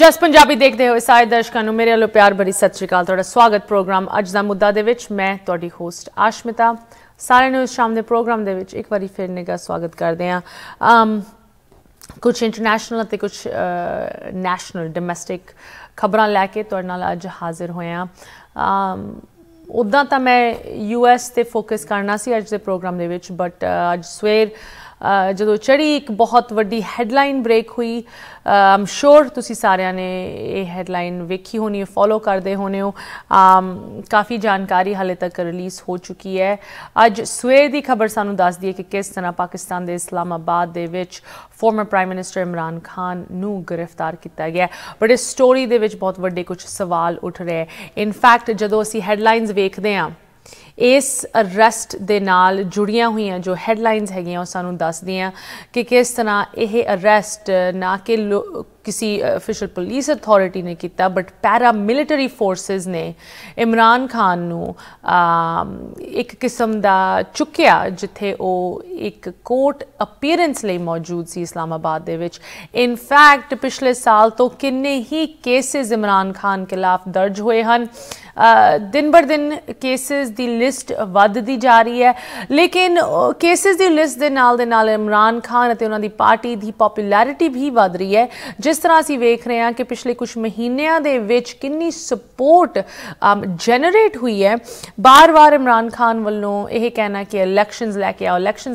जस पंजाबी देखते हुए सारे दर्शकों को मेरे वालों प्यार भरी सत श्री अकाल। तुहाडा स्वागत प्रोग्राम अज दा मुद्दा दे विच। मैं तुहाडी होस्ट आशमिता सारे न्यूज़ शाम के प्रोग्राम दे विच एक बारी फिर निगा स्वागत करते हैं। कुछ इंटरनेशनल ते कुछ नैशनल डोमैसटिक खबरां लैके तुहाडे नाल अज हाजिर होए हां। उदां तां मैं US ते फोकस करना सी अज दे प्रोग्राम दे विच, बट अज सवेर जो चढ़ी एक बहुत वड्डी हैडलाइन ब्रेक हुई। आई एम श्योर तुसी सारिਆਂ ने ये हैडलाइन वेखी होनी, फॉलो करते होने हो। काफ़ी जानकारी हाले तक रिलीज़ हो चुकी है। अज सवेर की खबर सानू दस दी है कि किस तरह पाकिस्तान के इस्लामाबाद दे विच former prime minister Imran Khan नू गिरफ्तार किया गया। बट इस स्टोरी दे विच बहुत वड्डे कुछ सवाल उठ रहे हैं। इनफैक्ट जदों असीं हैडलाइनस वेखदे हां, इस अरैसट दे नाल जुड़ियां हुई जो हैडलाइनस हैगियां सानू दस दियां कि किस तरह यह अरैसट ना कि किसी ऑफिशियल पुलिस अथॉरिटी ने किया, बट पैरा मिलिटरी फोर्सेस ने इमरान खान नू एक किस्म का चुक्या जिथे वो एक कोर्ट अपीयरेंस लिए मौजूद सी इस्लामाबाद दे विच। इनफैक्ट पिछले साल तो किन्ने ही केसेस इमरान खान खिलाफ दर्ज हुए हैं। दिन बर दिन केसेस की लिस्ट वधदी जा रही है, लेकिन केसेस की लिस्ट दे नाल इमरान खान और उन्होंने पार्टी की पॉपुलैरिटी भी वध रही है। जिस तरह असीं वेख रहे हैं कि पिछले कुछ महीनों दे विच कितनी सपोर्ट जनरेट हुई है। बार बार इमरान खान वालों यह कहना कि इलैक्शनस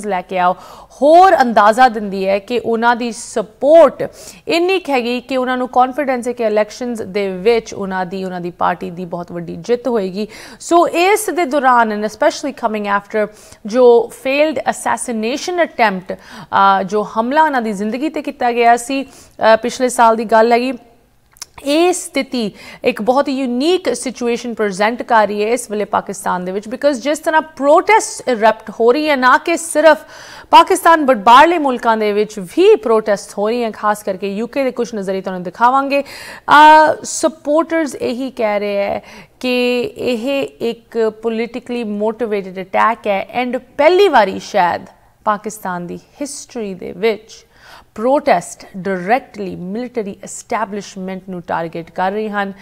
लैके आओ होर अंदाज़ा दिंदी है कि उन्होंने सपोर्ट इन्नी हैगी कि उन्होंने कॉन्फिडेंस है कि इलैक्शनस दे विच उन्होंने पार्टी की बहुत वड्डी जित होएगी। सो इस दे दौरान एंड स्पैशली कमिंग आफ्टर जो फेल्ड असैसिनेशन अटैम्प्ट जो हमला उन्होंने जिंदगी ते किया गया सी पिछले साल की गल हैगी। ये स्थिति एक बहुत यूनीक सिचुएशन प्रजेंट कर रही है इस वेले पाकिस्तान दे विच, बिकॉज जिस तरह प्रोटेस्ट इरप्ट हो रही है, ना कि सिर्फ पाकिस्तान बट बाहरले मुल्कों दे विच भी प्रोटेस्ट हो रही हैं, खास करके यूके के कुछ नज़रिए तुहानूं दिखावांगे। सपोर्टर्स यही कह रहे हैं कि यह एक पोलिटिकली मोटिवेटेड अटैक है एंड पहली बारी शायद पाकिस्तान की हिस्टरी दे विच प्रोटेस्ट डायरैक्टली मिलिटरी एस्टैबलिशमेंट नू टारगेट कर रही हैं।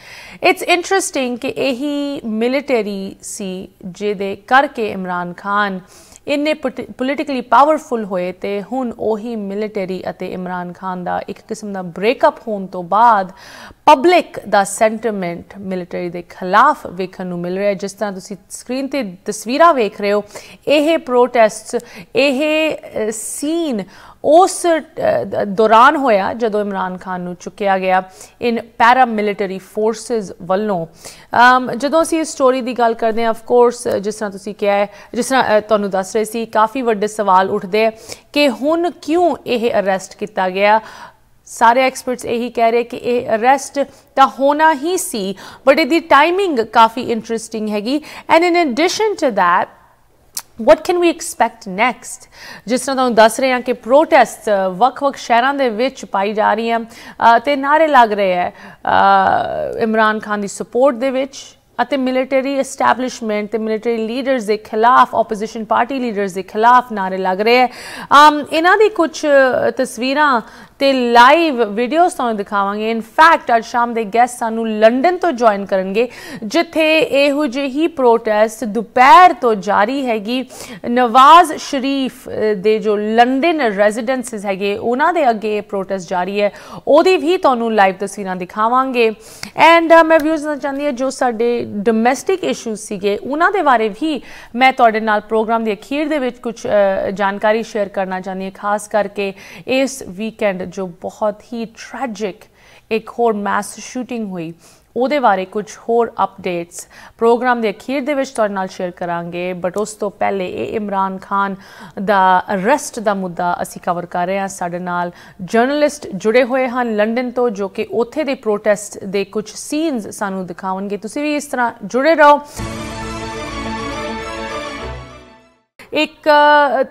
इट्स इंटरेस्टिंग कि यही मिलिटरी सी जिहदे करके इमरान खान इन्ने पोलिटिकली पावरफुल होए ते हुण ओही मिलिटरी अते इमरान खान दा एक किस्म दा ब्रेकअप होने तो बाद पब्लिक दा सेंटिमेंट मिलिटरी दे खिलाफ वेखण नूं मिल रहा है। जिस तरह तुसीं स्क्रीन ते तस्वीरां वेख रहे हो, यह प्रोटेस्ट यह सीन उस दौरान होया जदों इमरान खान नूं चुक्या गया इन पैरा मिलिटरी फोर्सेस वालों। जदों असीं इस स्टोरी की गल करते हैं, ऑफकोर्स जिस तरह तुसीं कहा है, जिस तरह तुहानूं दस रहे सी, काफ़ी वड्डे सवाल उठते हैं कि हुण क्यों यह अरैसट किया गया। सारे एक्सपर्ट्स यही कह रहे कि यह अरैसट तो होना ही सी, बट इसकी टाइमिंग काफ़ी इंटरेस्टिंग हैगी। And in addition to that what can we expect next? जिस तरह तुहानूं दस रहे हैं कि प्रोटेस्ट वख शहरों के विच पाई जा रही हैं ते नारे लग रहे हैं इमरान खान की सपोर्ट दे विच अते मिलिटरी एस्टैबलिशमेंट ते मिलिटरी लीडर्स के खिलाफ, ओपोजिशन पार्टी लीडर्स के खिलाफ नारे लग रहे हैं। इन्हां दी कुछ तस्वीरां ते लाइव वीडियोस तुहानूं दिखावांगे। इनफैक्ट अज शाम के गैस्ट सानू लंडन तो ज्वाइन करेंगे जिथे इहो जिही प्रोटेस्ट दोपहर तो जारी हैगी। नवाज शरीफ दे जो लंडन रेजिडेंसिस हैगे उन्हां दे अगे प्रोटेस्ट जारी है, ओदी भी तुहानूं लाइव तस्वीरां दिखावांगे। एंड मैं व्यूज़ करना चाहती हूँ जो साडे डोमैसटिक इशूज़ सीगे उन्हां दे बारे भी मैं तुहाडे नाल प्रोग्राम के अखीर दे विच कुछ जानकारी शेयर करना चाहती हूँ। खास करके इस वीकेंड जो बहुत ही ट्रैजिक एक होर मैस शूटिंग हुई, ਉਹਦੇ बारे कुछ होर अपडेट्स प्रोग्राम के अखीर दे विच तुहाडे नाल शेयर करांगे। बट उस तो पहले ये इमरान खान दा अरैसट दा मुद्दा असी कवर कर रहे हैं। साडे नाल जर्नलिस्ट जुड़े हुए हैं लंडन तो, जो कि उत्थे दे प्रोटेस्ट दे कुछ सीन्स सानू दिखावणगे। तुसीं भी इस तरह जुड़े रहो। ਇੱਕ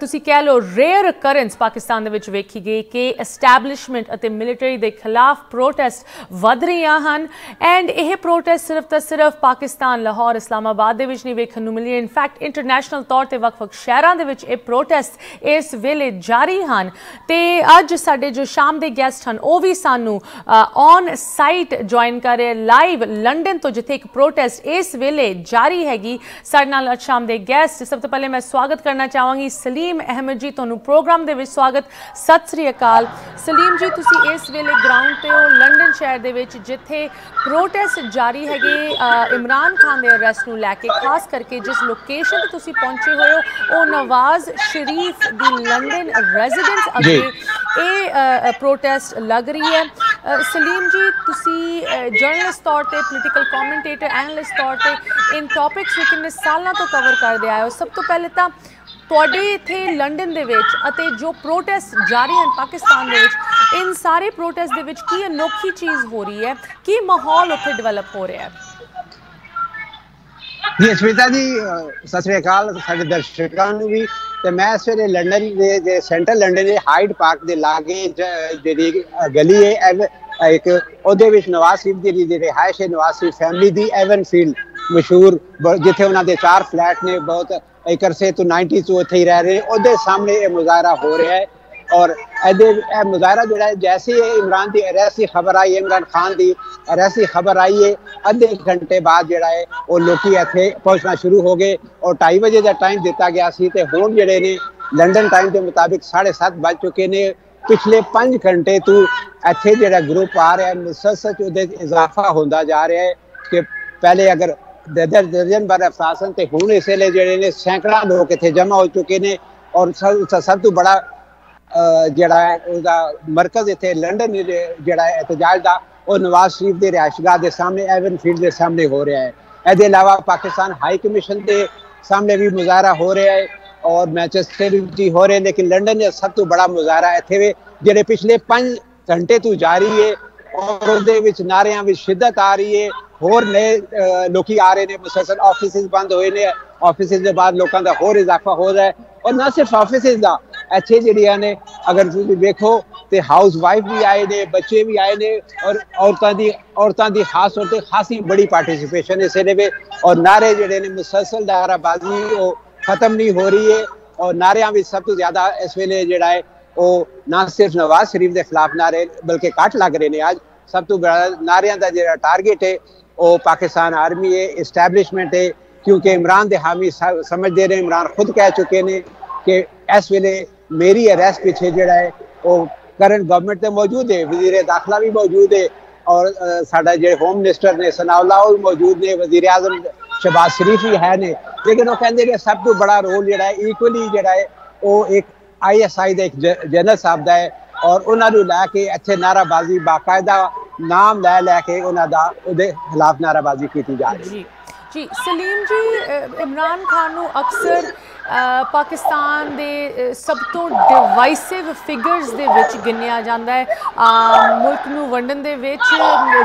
ਤੁਸੀਂ ਕਹਿ ਲਓ ਰੇਅਰ ਅਕਰੈਂਸ ਪਾਕਿਸਤਾਨ ਦੇ ਵਿੱਚ ਵੇਖੀ ਗਈ ਕਿ ਐਸਟੈਬਲਿਸ਼ਮੈਂਟ ਅਤੇ ਮਿਲਟਰੀ ਦੇ ਖਿਲਾਫ ਪ੍ਰੋਟੈਸਟ ਵੱਧ ਰਹੀਆਂ ਹਨ ਐਂਡ ਇਹ ਪ੍ਰੋਟੈਸਟ ਸਿਰਫ ਤਾਂ ਸਿਰਫ ਪਾਕਿਸਤਾਨ ਲਾਹੌਰ ਇਸਲਾਮਾਬਾਦ ਦੇ ਵਿੱਚ ਨਹੀਂ ਵੇਖਣ ਨੂੰ ਮਿਲੀ ਇਨਫੈਕਟ ਇੰਟਰਨੈਸ਼ਨਲ ਤੌਰ ਤੇ ਵੱਖ-ਵੱਖ ਸ਼ਹਿਰਾਂ ਦੇ ਵਿੱਚ ਇਹ ਪ੍ਰੋਟੈਸਟ ਇਸ ਵੇਲੇ ਜਾਰੀ ਹਨ ਤੇ ਅੱਜ ਸਾਡੇ ਜੋ ਸ਼ਾਮ ਦੇ ਗੈਸਟ ਹਨ ਉਹ ਵੀ ਸਾਨੂੰ ਔਨ ਸਾਈਟ ਜੁਆਇਨ ਕਰ ਰਹੇ ਲਾਈਵ ਲੰਡਨ ਤੋਂ ਜਿੱਥੇ ਇੱਕ ਪ੍ਰੋਟੈਸਟ ਇਸ ਵੇਲੇ ਜਾਰੀ ਹੈਗੀ ਸਾਡੇ ਨਾਲ ਅੱਜ ਸ਼ਾਮ ਦੇ ਗੈਸਟ ਸਭ ਤੋਂ ਪਹਿਲੇ ਮੈਂ ਸਵਾਗਤ ਕਰਨਾ ਚਾਹਾਂਗੀ ਸਲੀਮ ਅਹਿਮਦ ਜੀ ਤੁਹਾਨੂੰ ਪ੍ਰੋਗਰਾਮ ਦੇ ਵਿੱਚ ਸਵਾਗਤ ਸਤਿ ਸ੍ਰੀ ਅਕਾਲ ਸਲੀਮ ਜੀ ਤੁਸੀਂ ਇਸ ਵੇਲੇ ਗਰਾਊਂਡ ਤੇ ਹੋ ਲੰਡਨ ਸ਼ਹਿਰ ਦੇ ਵਿੱਚ ਜਿੱਥੇ ਪ੍ਰੋਟੈਸਟ ਜਾਰੀ ਹੈਗੇ ਇਮਰਾਨ ਖਾਨ ਦੇ ਅਰੈਸਟ ਨੂੰ ਲੈ ਕੇ ਖਾਸ ਕਰਕੇ ਜਿਸ ਲੋਕੇਸ਼ਨ ਤੇ ਤੁਸੀਂ ਪਹੁੰਚੇ ਹੋਏ ਹੋ ਉਹ ਨਵਾਜ਼ ਸ਼ਰੀਫ ਦੀ ਲੰਡਨ ਰੈਜ਼ੀਡੈਂਸ ਅੱਗੇ ਇਹ ਪ੍ਰੋਟੈਸਟ ਲੱਗ ਰਹੀ ਹੈ ਸਲੀਮ ਜੀ ਤੁਸੀਂ ਜਰਨਲਿਸਟ ਤੌਰ ਤੇ ਪੋਲੀਟੀਕਲ ਕਮੈਂਟੇਟਰ ਐਨਲਿਸਟ ਤੌਰ ਤੇ ਇਨ ਟੌਪਿਕਸ ਨੂੰ ਕਿੰਨੇ ਸਾਲਾਂ ਤੋਂ ਕਵਰ ਕਰਦੇ ਆਏ ਹੋ ਸਭ ਤੋਂ ਪਹਿਲੇ ਤਾਂ ਤੁਹਾਡੇ ਇੱਥੇ ਲੰਡਨ ਦੇ ਵਿੱਚ ਅਤੇ ਜੋ ਪ੍ਰੋਟੈਸਟ ਜਾਰੀ ਹਨ ਪਾਕਿਸਤਾਨ ਦੇ ਵਿੱਚ ਇਨ ਸਾਰੇ ਪ੍ਰੋਟੈਸਟ ਦੇ ਵਿੱਚ ਕੀ ਅਨੋਖੀ ਚੀਜ਼ ਹੋ ਰਹੀ ਹੈ ਕੀ ਮਾਹੌਲ ਉੱਥੇ ਡਿਵੈਲਪ ਹੋ ਰਿਹਾ ਹੈ ਜੀ ਅਸ਼ਮਿਤਾ ਜੀ ਸਤਿ ਸ੍ਰੀ ਅਕਾਲ ਸਾਡੇ ਦਰਸ਼ਕਾਂ ਨੂੰ ਵੀ ਤੇ ਮੈਂ ਇਸ ਵੇਲੇ ਲੰਡਨ ਦੇ ਸੈਂਟਰਲ ਲੰਡਨ ਦੇ ਹਾਈਡ ਪਾਰਕ ਦੇ ਲਾਗੇ ਜਿਹੜੀ ਗਲੀ ਹੈ ਇੱਕ ਉਹਦੇ ਵਿੱਚ ਨਵਾਜ਼ ਸ਼ਰੀਫ ਦੀ ਰਿਹਾਇਸ਼ ਹੈ ਨਵਾਜ਼ ਸ਼ਰੀਫ ਫੈਮਿਲੀ ਦੀ ਐਵਨਫੀਲਡ ਮਸ਼ਹੂਰ ਜਿੱਥੇ ਉਹਨਾਂ ਦੇ 4 ਫਲੈਟ ਨੇ ਬਹੁਤ ਇੱਕ ਅਰਸੇ ਤੋਂ 90s ਤੋਂ ਇੱਥੇ ਹੀ ਰਹਿ ਰਹੇ ਉਹਦੇ ਸਾਹਮਣੇ ਇਹ ਮੁਜ਼ਾਹਰਾ ਹੋ ਰਿਹਾ ਹੈ और ये मुजाहरा जोड़ा है जैसे ही इमरान की अरेस्ट की खबर आई इमरान खान की अरेस्ट की खबर आई है अद्धे घंटे बाद जोड़ा है वो लोग इत्थे पहुँचना शुरू हो गए और 2:30 बजे का टाइम दिता गया सी ते हुण जिहड़े ने लंडन टाइम के मुताबिक 7:30 बज चुके ने पिछले 5 घंटे तो इत्थे जिहड़ा ग्रुप आ रहा है मुसलसल उहदे इजाफा होंदा जा रहा है कि पहले अगर दर्जन भर अफसासन ते हुण इस वेले जिहड़े ने सैकड़ा लोग इत्थे जमा हो चुके ने और सब तो बड़ा ਜਿਹੜਾ ਉਹਦਾ ਮਰਕਜ਼ ਇੱਥੇ ਲੰਡਨ ਜਿਹੜਾ ਇਤਜਾਜ ਦਾ ਉਹ ਨਵਾਜ਼ ਸ਼ਰੀਫ ਦੇ ਰਿਹਾਇਸ਼ਗਾਹ ਦੇ ਸਾਹਮਣੇ ਐਵਨਫੀਲਡ ਦੇ ਸਾਹਮਣੇ ਹੋ ਰਿਹਾ ਹੈ ਇਹਦੇ ਇਲਾਵਾ ਪਾਕਿਸਤਾਨ ਹਾਈ ਕਮਿਸ਼ਨ ਦੇ ਸਾਹਮਣੇ ਵੀ ਮੁਜ਼ਾਹਰਾ ਹੋ ਰਿਹਾ ਹੈ ਔਰ ਮੈਂਚੈਸਟਰ ਵਿੱਚ ਹੀ ਹੋ ਰਿਹਾ ਲੇਕਿਨ ਲੰਡਨ ਦੇ ਸਭ ਤੋਂ ਬੜਾ ਮੁਜ਼ਾਹਰਾ ਇੱਥੇ ਵੇ ਜਿਹੜੇ ਪਿਛਲੇ 5 ਘੰਟੇ ਤੋਂ ਜਾਰੀ ਹੈ ਔਰ ਉਹਦੇ ਵਿੱਚ ਨਾਰਿਆਂ ਵਿੱਚ ਸ਼ਿੱਦਤ ਆ ਰਹੀ ਹੈ ਹੋਰ ਨਏ ਲੋਕੀ ਆ ਰਹੇ ਨੇ ਮੁਸਲਸਲ ਆਫਿਸਿਸ ਬੰਦ ਹੋਏ ਨੇ ਆਫਿਸਿਸ ਦੇ ਬਾਅਦ ਲੋਕਾਂ ਦਾ ਹੋਰ ਇਜ਼ਾਫਾ ਹੋ ਰਿਹਾ ਹੈ और ना सिर्फ ऑफिस का इत्थे जिहड़ियां ने अगर तुसीं देखो तो हाउस वाइफ भी आए ने बच्चे भी आए ने और औरतां दी खास तौर पर खासी बड़ी पार्टिसिपेशन इस वे और नारे जिहड़े ने मुसलसल नाराबाजी वो खत्म नहीं हो रही है और नारियां भी सब तो ज़्यादा इस वेले जिहड़ा है वो ना सिर्फ नवाज शरीफ के खिलाफ नारे बल्कि घट लग रहे हैं अज सब तो बड़ा नारियां का जिहड़ा टारगेट है वो पाकिस्तान आर्मी है इस्टैबलिशमेंट है क्योंकि इमरान दे हामी समझते रहे इमरान खुद कह चुके हैं कि इस वेले मेरी अरेस्ट पीछे जोड़ा है वो करंट गवर्नमेंट तो मौजूद है वजीर दाखिला भी मौजूद है और साडा जो होम मिनिस्टर ने सनाउल्लाह वो भी मौजूद ने वजीर आजम शहबाज शरीफ भी है ने लेकिन वो कहते हैं सब तो बड़ा रोल जोड़ा है इक्वली जोड़ा है वो एक ISI का एक जनरल साहब का है और उन्होंने लैके इत्थे नाराबाजी बाकायदा नाम लैके उन्होंने उहदे खिलाफ नाराबाजी की जा रही है जी सलीम जी इमरान खान ਨੂੰ ਅਕਸਰ ਪਾਕਿਸਤਾਨ ਦੇ ਸਭ ਤੋਂ ਡਿਵਾਈਸਿਵ ਫਿਗਰਸ ਦੇ ਵਿੱਚ ਗਿਣਿਆ ਜਾਂਦਾ ਹੈ ਮੁਲਕ ਨੂੰ ਵੰਡਣ ਦੇ ਵਿੱਚ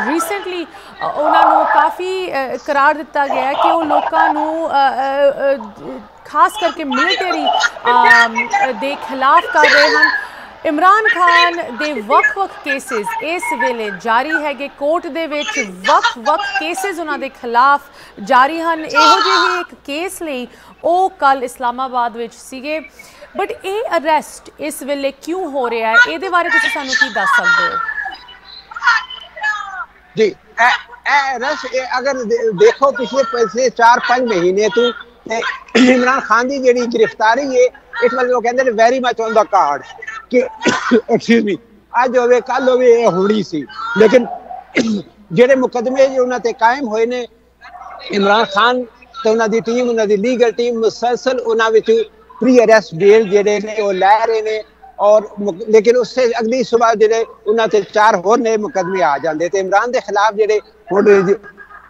ਰੀਸੈਂਟਲੀ ਉਹਨਾਂ ਨੂੰ ਕਾਫੀ ਕਰਾਰ ਦਿੱਤਾ ਗਿਆ ਹੈ ਕਿ ਉਹ ਲੋਕਾਂ ਨੂੰ ਖਾਸ ਕਰਕੇ ਮਿਲਟਰੀ ਦੇ ਖਿਲਾਫ ਕਰ ਰਹੇ ਹਨ इमरान खान दे वक्-वक् केसिस इस वेले जारी है कोर्ट दे विच वक्-वक् केसिस उन्हां दे खिलाफ जारी हैं इहो जिहे एक केस लई ओह कल इस्लामाबाद विच सीगे बट ये अरेस्ट इस वेले क्यों हो रहा है इहदे बारे तुसीं सानूं की दस सकदे हो जी अरेस्ट अगर देखो पिछले 4-5 महीने तो इमरान खान की जिहड़ी गिरफ्तारी है इस वाले लोग कहते हैं very much on the card कि एक्सक्यूज मी अज होवे कल होवे होनी सी लेकिन जेडे मुकदमे जो उन्होंने कायम होए ने इमरान खान तो उन्होंने टीम उन्होंने लीगल टीम मुसलसल उन्होंने प्री अरेस्ट बेल जेडे ने वो लै रहे ने और लेकिन उससे अगली सुबह जेडे उन्होंने 4 होर नए मुकदमे आ जाते तो इमरान के खिलाफ जेडे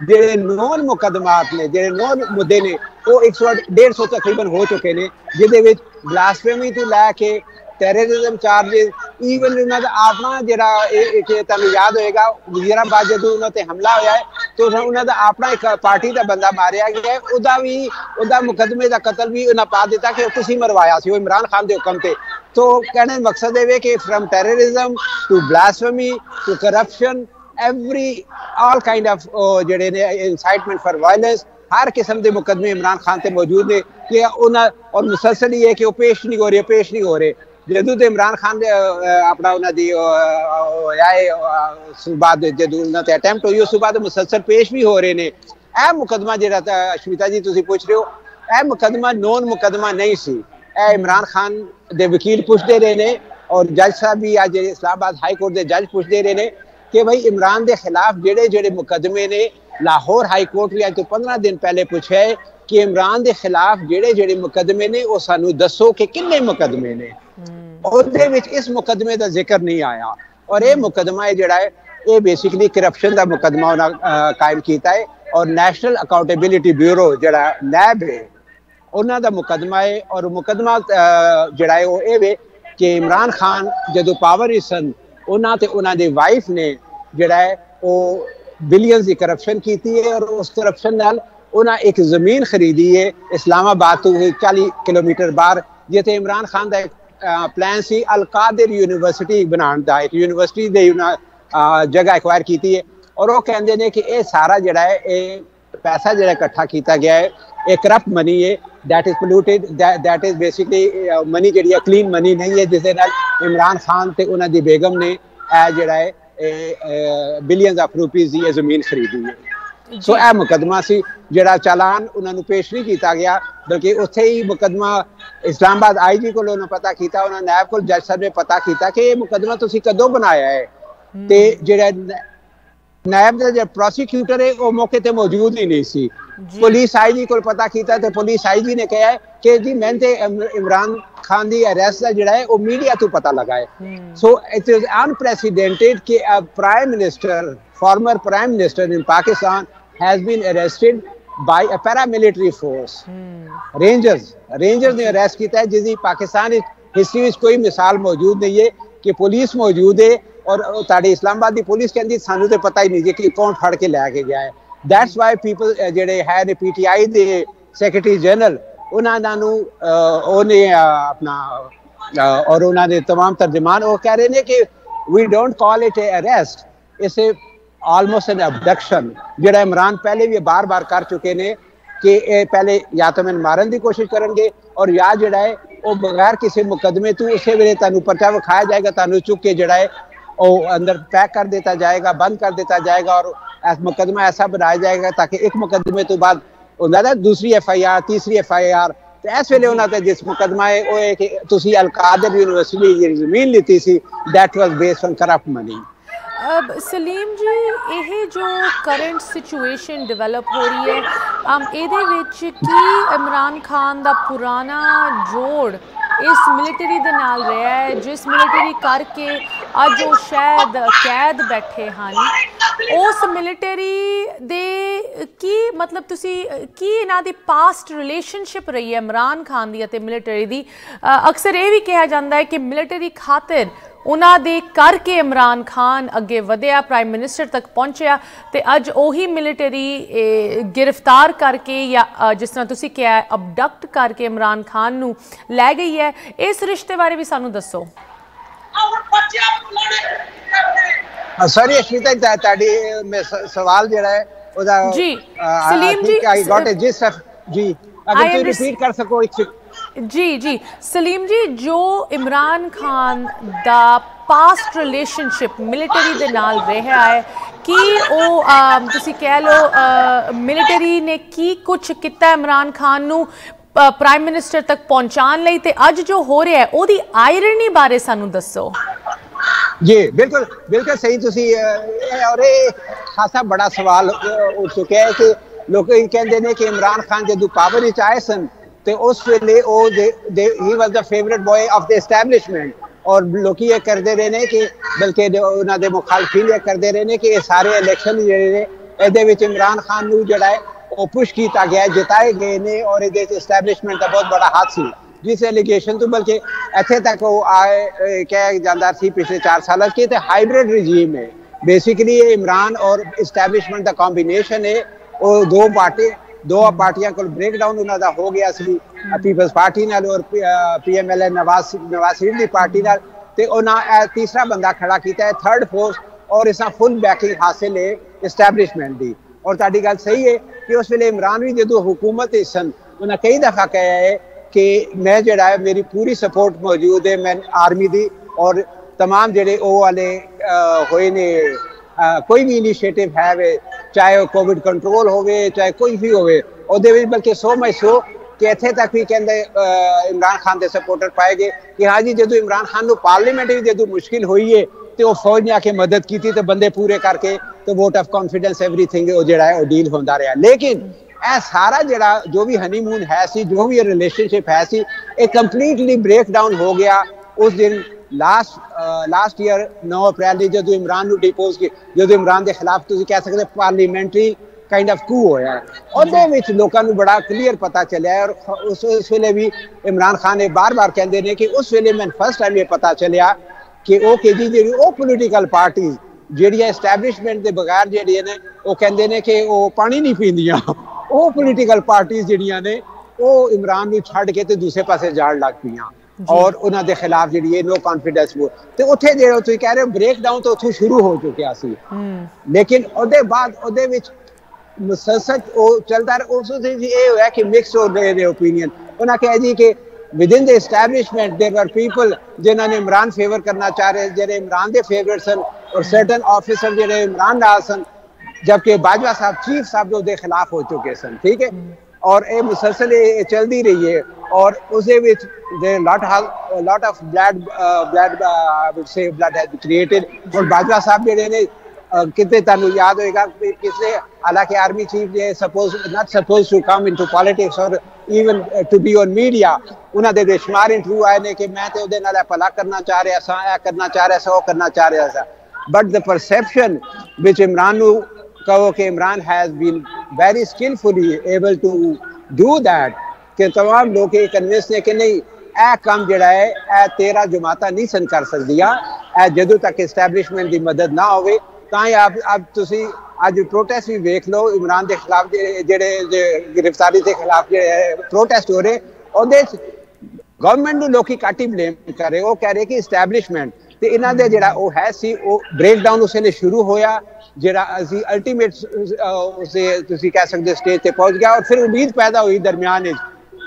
ਜਿਹੜੇ ਨੌਨ ਮੁਕੱਦਮਾਤ ਨੇ ਜਿਹੜੇ ਨੌਨ ਮੁੱਦੇ ਨੇ ਉਹ 150 ਤਕਰੀਬਨ ਹੋ ਚੁੱਕੇ ਨੇ ਜਿਹਦੇ ਵਿੱਚ ਬਲਾਸਫੇਮੀ ਤੋਂ ਲੈ ਕੇ ਟੈਰਰਿਜ਼ਮ ਚਾਰजेस ਈਵਨ ਉਹਨਾਂ ਦਾ ਆਪਣਾ ਜਿਹੜਾ ਇਹ ਤੁਹਾਨੂੰ ਯਾਦ ਹੋਏਗਾ ਵਜ਼ੀਰਾਬਾਦ ਜਦੋਂ ਉਹਨਾਂ ਤੇ ਹਮਲਾ ਹੋਇਆ ਹੈ तो ਉਹਨਾਂ ਦਾ ਆਪਣਾ ਇੱਕ ਪਾਰਟੀ ਦਾ ਬੰਦਾ ਮਾਰਿਆ ਗਿਆ, ਉਹਦਾ ਮੁਕੱਦਮੇ ਦਾ ਕਤਲ ਵੀ ਉਹਨਾਂ ਪਾ ਦਿੱਤਾ ਕਿ ਤੁਸੀਂ ਮਰਵਾਇਆ ਸੀ, ਉਹ ਇਮਰਾਨ ਖਾਨ ਦੇ ਹੁਕਮ ਤੇ। तो कहने का मकसद है कि from terrorism to blasphemy to corruption all kind of जेडे ने इंसाइटमेंट फॉर वायलेंस हर किस्म के मुकदमे इमरान खान से मौजूद ने कि और मुसलसल ही है कि वो पेश नहीं हो रहे जदों तो इमरान खान अपना उन्होंने बाद जो अटैम्प्ट हुई उस बाद मुसलसल पेश भी हो रहे हैं। यह मुकदमा जो अश्मिता जी तुम पूछ रहे हो, यह मुकदमा नॉन मुकदमा नहीं सी। इमरान खान दे वकील पुछते रहे ने और जज साहब भी अज इस्लामाबाद हाई कोर्ट के जज पुछते रहे ने कि भाई इमरान के खिलाफ जेड़े जेड़े मुकदमे ने लाहौर हाई कोर्ट भी अज तो 15 दिन पहले पूछा है कि इमरान के खिलाफ जेड़े जेड़े मुकदमे ने वो सानू दसो कि किन्ने मुकदमे ने। ਉਹਦੇ ਵਿੱਚ इस मुकदमे का जिक्र नहीं आया और ये मुकदमा है जोड़ा है ये बेसिकली करप्शन का मुकदमा उन्होंने कायम किया है और नैशनल अकाउंटेबिलिटी ब्यूरो जोड़ा नैब है उन्हों का मुकदमा है। और मुकदमा जोड़ा है वो ये कि इमरान खान जो पावर ही सन उन्होंने वाइफ ने जोड़ा है वो बिलियंस की करप्शन की है और उस करप्शन नाल उन्हें एक जमीन खरीदी है इस्लामाबाद तो 40 किलोमीटर बाहर जिथे इमरान खान का प्लान सी अल कादिर यूनिवर्सिटी बनाने का एक यूनिवर्सिटी दे जगह एक्वायर की है और वो कहते हैं कि ये सारा जोड़ा है ये पैसा जो इकट्ठा किया गया है एक करप्ट मनी है that is polluted that is basically money जी क्लीन मनी नहीं है जिस इमरान खान ते उन्होंने बेगम ने जोड़ा है बिलियंस ऑफ रुपीज़ की जमीन खरीदी है। सो यह मुकदमा सी जोड़ा चालान उन्होंने पेश नहीं किया गया बल्कि उत्थे ही मुकदमा इस्लामाबाद आई जी को पता किया उन्होंने नैब को जज साहब ने पता किया कि यह मुकदमा तुसी कदों बनाया है ते जेड़ा नैब का जो प्रोसिक्यूटर है वो मौके पर मौजूद ही नहीं सी। पुलिस आई जी को पता किया तो पुलिस आई जी ने कहा है कि जी मैंने तो इमरान खान की अरेस्ट का जोड़ा है वो मीडिया तो पता लगा है। सो इट इज अनप्रेसिडेंटेड कि prime minister former prime minister in Pakistan has been arrested by a paramilitary force. Rangers ने अरेस्ट किया है जिसकी पाकिस्तान हिस्ट्री में कोई मिसाल मौजूद नहीं है कि पुलिस मौजूद है और ताड़ी इस्लामाबाद की पुलिस कहती सानू तो पता ही नहीं जी कि कौन फड़ के लैके गया है। दैट्स वाई पीपल जेडे है ने PTI के सैकटरी जनरल उन्होंने अपना और उन्होंने तमाम तर्जमान वो कह रहे हैं कि we don't call it a arrest इसे ऑलमोस्ट एन अबडक्शन जोड़ा इमरान पहले भी बार बार कर चुके हैं कि पहले या तो मैंने मारन की कोशिश करेंगे और या जोड़ा है वो बगैर किसी मुकदमे तो उस वे तुम पर्चा विखाया जाएगा तुम चुक के जोड़ा है वो अंदर पैक कर देता जाएगा बंद कर देता जाएगा और मुकदमा ऐसा बनाया जाएगा ताकि एक मुकदमे तो बाद दूसरी FIR तीसरी FIR तो इस वे उन्होंने जिस मुकदमा है वो है कि तुसी अल कादिर यूनिवर्सिटी जमीन लीती सी that was based on corrupt money. Saleem ji ये जो करंट सिचुएशन डिवेलप हो रही है ਇਹਦੇ ਵਿੱਚ ਕੀ इमरान खान का पुराना जोड़ इस मिलिटरी दे नाल रहा है जिस मिलिटरी करके अज वो शायद कैद बैठे हैं उस मिलिटरी दे की मतलब तुसी की इन्हां दी पास्ट रिलेशनशिप रही है इमरान खान दी अते मिलिटरी दी। अक्सर ये भी कहा जाता है कि मिलिटरी खातिर उन्हां दे करके इमरान खान अगे वधिया प्राइम मिनिस्टर तक पहुंचया ते अज उही मिलिटरी गिरफ्तार करके या जिस तरह तुसी कहा अबडक्ट करके इमरान खान नू लै गई है। इस रिश्ते बारे भी सानू दसो। सॉरी अश्मिता ताड़ी सवाल जेड़ा है ओदा जी सलीम जी आई गॉट इट जिस जी अगर तुम रिपीट कर सको जी सलीम जी जो इमरान खान दा पास्ट रिलेशनशिप मिलिटरी दे नाल रहा है कि वो तुसी कह लो मिलिटरी ने की कुछ किया इमरान खान नू प्राइम मिनिस्टर तक पहुंचाने लई ते अज जो हो रहा है ओदी आयरनी बारे सानू दसो। जी बिल्कुल बिल्कुल सही तुसी और ये खासा बड़ा सवाल उठ चुका है कि लोग कहते हैं कि इमरान खान जो पावर विच आए सन तो उस वेले he was the favourite boy of the establishment और लोग ये करते रहे कि बल्कि उन्होंने मुखालफिन ये करते रहे कि ये सारे इलैक्शन जोड़े ने ये इमरान खान नू जोड़ा है वो पुश किया गया जिताए गए ने और ये एस्टैब्लिशमेंट का बहुत बड़ा हाथ सी जिस एलीगेशन तो बल्कि इत्थे तक वो आए कहा जाता सी पिछले 4 साल कि हाइब्रिड रजीम है बेसिकली इमरान और इस्टैबलिशमेंट का कॉम्बीनेशन है वो दो पार्टियां को ब्रेकडाउन उन्हों का हो गया सी पीपल्स पार्टी नाल और PMLN नवाज शरीफ की पार्टी नाल ते उन्होंने तीसरा बंदा खड़ा किया है थर्ड फोर्स और इस फुल बैकिंग हासिल है इस्टैबलिशमेंट की और ताड़ी गल सही है कि उस वेले इमरान भी जो हुकूमत सन उन्हें कई दफ़ा कहा है कि मैं जड़ा है मेरी पूरी सपोर्ट मौजूद है मैं आर्मी की और तमाम जड़े वो वाले होए ने कोई भी इनिशिएटिव है वे चाहे कोविड कंट्रोल होवे चाहे कोई भी होवे ਉਹਦੇ बल्कि सो मच सो कि इत्थे तक भी कहते इमरान खान के सपोर्टर पाए गए कि हाँ जी जो इमरान खान को पार्लीमेंट भी जो मुश्किल हुई है तो फौज ने आके मदद की थी तो बंदे पूरे करके तो वोट ऑफ कॉन्फिडेंस एवरीथिंग वो जड़ा है डील होता रहा लेकिन यह सारा जड़ा जो भी हनीमून है सी जो भी रिलेशनशिप है सी एक कंप्लीटली ब्रेक डाउन हो गया उस दिन लास्ट ईयर 9 अप्रैल जो इमरान डिपोज की जो इमरान के खिलाफ तुम कह सकते पार्लीमेंट्री काइंड ऑफ कू होया है लोगों को बड़ा क्लीयर पता चलिया है और उस वेले भी इमरान खान ने बार बार कहते हैं कि उस वेले मैं फर्स्ट टाइम ये पता चलिया कि वो कि जी वो पोलिटिकल पार्टी ਜਿਹੜੀਆਂ एस्टैबलिशमेंट के बगैर ਜਿਹੜੀਆਂ ਨੇ ਉਹ ਕਹਿੰਦੇ ਨੇ ਕਿ ਉਹ ਪਾਣੀ ਨਹੀਂ ਪੀਂਦੀਆਂ ਉਹ ਪੋਲੀਟੀਕਲ ਪਾਰਟੀਆਂ ਜਿਹੜੀਆਂ ਨੇ ਉਹ ਇਮਰਾਨ ਨੂੰ ਛੱਡ ਕੇ ਤੇ ਦੂਸਰੇ ਪਾਸੇ ਜਾਣ ਲੱਗ ਪਈਆਂ और उन्होंने खिलाफ जी नो कॉन्फिडेंस वो उत्थे जो तुम कह रहे हो ब्रेक डाउन तो उत्थे शुरू हो चुका सी लेकिन उसदे बाद मुसलसल चलता ये होया कि मिक्स हो रहे ओपीनियन उन्हें कहा जी कि within the establishment there were people जिन्होंने इमरान फेवर करना चाह रहे जो इमरान के फेवरेट सन और सर्टन ऑफिसर जो इमरान नाल सन जबकि बाजवा साहब चीफ साहब जो खिलाफ हो चुके सन ठीक है और ये मुसलसल चलती रही है और उस lot of blood has created और बाजवा साहब जेडे ने कितने तुहानू याद होएगा किसने हालांकि आर्मी चीफ ने not suppose to come into politics और even to be on media उन्होंने बेशुमार इंटरव्यू आए ने कि मैं तो उहदे नाल भला करना चाह रहा सा ऐ करना चाह रहा सा वो करना चाह रहा सा but the perception which Imran नू कहो कि Imran has been very skilfully able to do that कि तमाम लोग ये कन्विंस ने कि नहीं यह काम जड़ा है यह 13 जमाता नहीं सन कर सकदियां जदों तक एस्टैबलिशमेंट की मदद ना होवे तां अब तुसी अज प्रोटेस्ट भी वेख लो इमरान के खिलाफ जेडे गिरफ्तारी के खिलाफ प्रोटेस्ट हो रहे उहदे गवर्नमेंट नूं लोग घट ही ब्लेम कर रहे वो कह रहे कि एस्टैबलिशमेंट तो इन्हां दे जिहड़ा वो है सी वो ब्रेक डाउन उस वेले शुरू होया जिहड़ा असीं अल्टीमेट उसे तुसीं कह सकते स्टेज पे पहुंच गया और फिर उम्मीद पैदा हुई दरमियान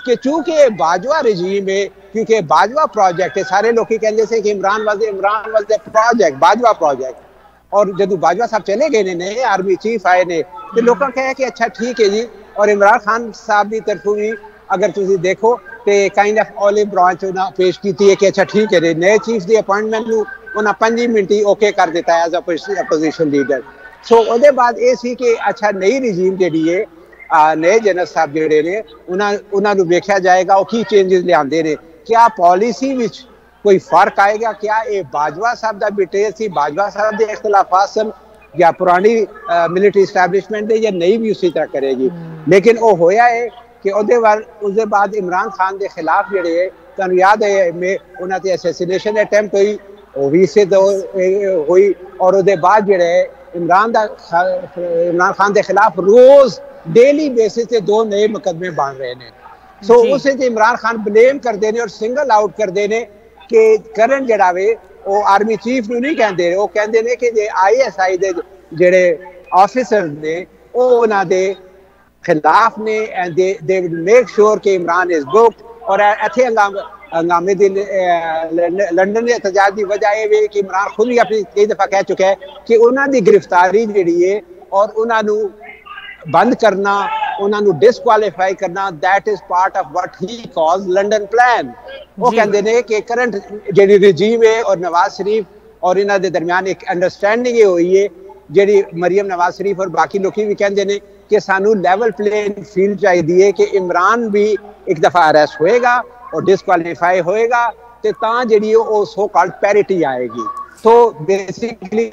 कि चूंकि बाजवा रजीम है क्योंकि बाजवा प्रोजेक्ट है सारे लोग कहते थे कि Imran was the project Bajwa project और जदों बाजवा साहब चले गए ने नए आर्मी चीफ आए ने तो लोगों ने कहा कि अच्छा ठीक है जी और इमरान खान साहब की तरफों भी अगर तुसीं देखो तो काइंड ऑफ ऑलिव ब्रांच उन्हें पेश की है कि अच्छा ठीक है नए चीफ की अपॉइंटमेंट उन्हें 5 मिनट ही ओके कर दिता है एज अपोजिशन लीडर सो उसके बाद ये सी कि अच्छा नई रजीम जी है नए जनरल साहब जोड़े ने उन्होंने वेख्या जाएगा वो की चेंजेस लियाते ने क्या पॉलिसी में कोई फर्क आएगा क्या ये बाजवा साहब का बिटेल सी बाजवा साहब के इख्तलाफात सन या पुरानी मिलिटरी इस्टैबलिशमेंट या नई भी उसी तरह करेगी लेकिन वो होया है कि उसके बाद इमरान खान के खिलाफ जोड़े है तुहानू याद है उन्होंने असैसिनेशन अटैम्प्ट हुई वो भी से हुई और उसके बाद जोड़े इमरान खान के खिलाफ रोज डेली बेसिस से 2 नए मुकदमे बन रहे हैं सो उस इमरान खान ब्लेम करते हैं और सिंगल आउट करते हैं कि करंट जड़ा वे वो आर्मी चीफ नू नहीं कहते वो कहते हैं कि जे ISI के जेडे ऑफिसर ने वो उन्होंने खिलाफ ने and they will make sure कि इमरान इज बुक्ड और इत्थे हंगामे दी लंडन के एहतजाज की वजह यह कि इमरान खुद भी अपनी कई दफ़ा कह चुका है कि उन्होंने गिरफ्तारी जी है और उन्होंने बंद करना उन्होंने डिसक्वालीफाई करना that is part of what he calls London plan वो कहते हैं कि करंट जी रजीम है और नवाज शरीफ और इन्हों के दरमियान एक अंडरस्टैंडिंग ये हुई है जी मरियम नवाज शरीफ और बाकी लोग भी कहते हैं कि सानू लैवल प्लेइंग फील्ड चाहिए कि इमरान भी एक दफ़ा अरेस्ट होएगा और डिसक्वालीफाई होएगा तो तां जी वो सो कॉल्ड पैरिटी आएगी तो basically